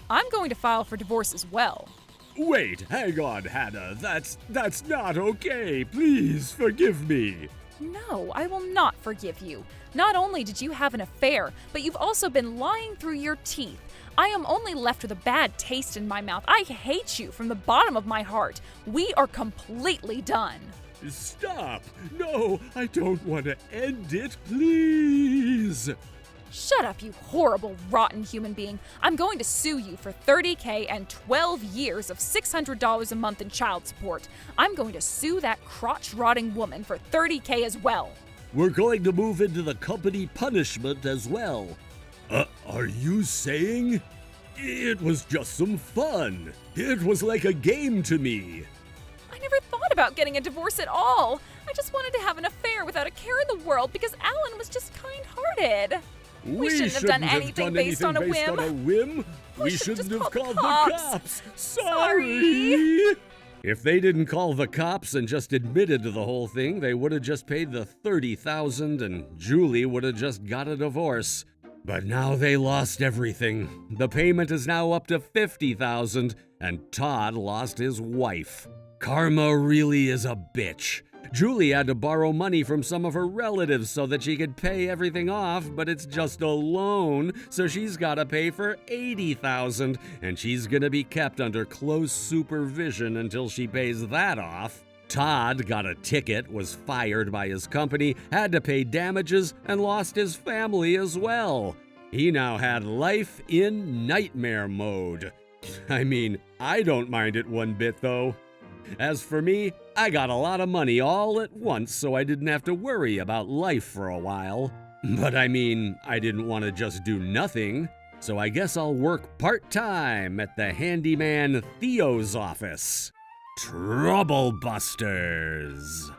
[SPEAKER 5] I'm going to file for divorce as well.
[SPEAKER 6] Wait, hang on, Hannah. That's not okay. Please forgive me.
[SPEAKER 5] No, I will not forgive you. Not only did you have an affair, but you've also been lying through your teeth. I am only left with a bad taste in my mouth. I hate you from the bottom of my heart. We are completely done.
[SPEAKER 6] Stop! No, I don't want to end it, please!
[SPEAKER 5] Shut up, you horrible, rotten human being. I'm going to sue you for $30K and 12 years of $600 a month in child support. I'm going to sue that crotch-rotting woman for $30K as well.
[SPEAKER 6] We're going to move into the company punishment as well. Are you saying? It was just some fun. It was like a game to me.
[SPEAKER 5] I never thought about getting a divorce at all. I just wanted to have an affair without a care in the world because Alan was just kind-hearted. We shouldn't have done anything based on a whim.
[SPEAKER 6] We shouldn't have called the cops.
[SPEAKER 5] Sorry.
[SPEAKER 6] If they didn't call the cops and just admitted to the whole thing, they would have just paid the $30,000 and Julie would have just got a divorce. But now they lost everything. The payment is now up to $50,000 and Todd lost his wife. Karma really is a bitch. Julie had to borrow money from some of her relatives so that she could pay everything off, but it's just a loan, so she's gotta pay for $80,000, and she's gonna be kept under close supervision until she pays that off. Todd got a ticket, was fired by his company, had to pay damages, and lost his family as well. He now had life in nightmare mode. I mean, I don't mind it one bit though. As for me, I got a lot of money all at once, so I didn't have to worry about life for a while. But I mean, I didn't want to just do nothing, so I guess I'll work part-time at the handyman Theo's office. Trouble Busters.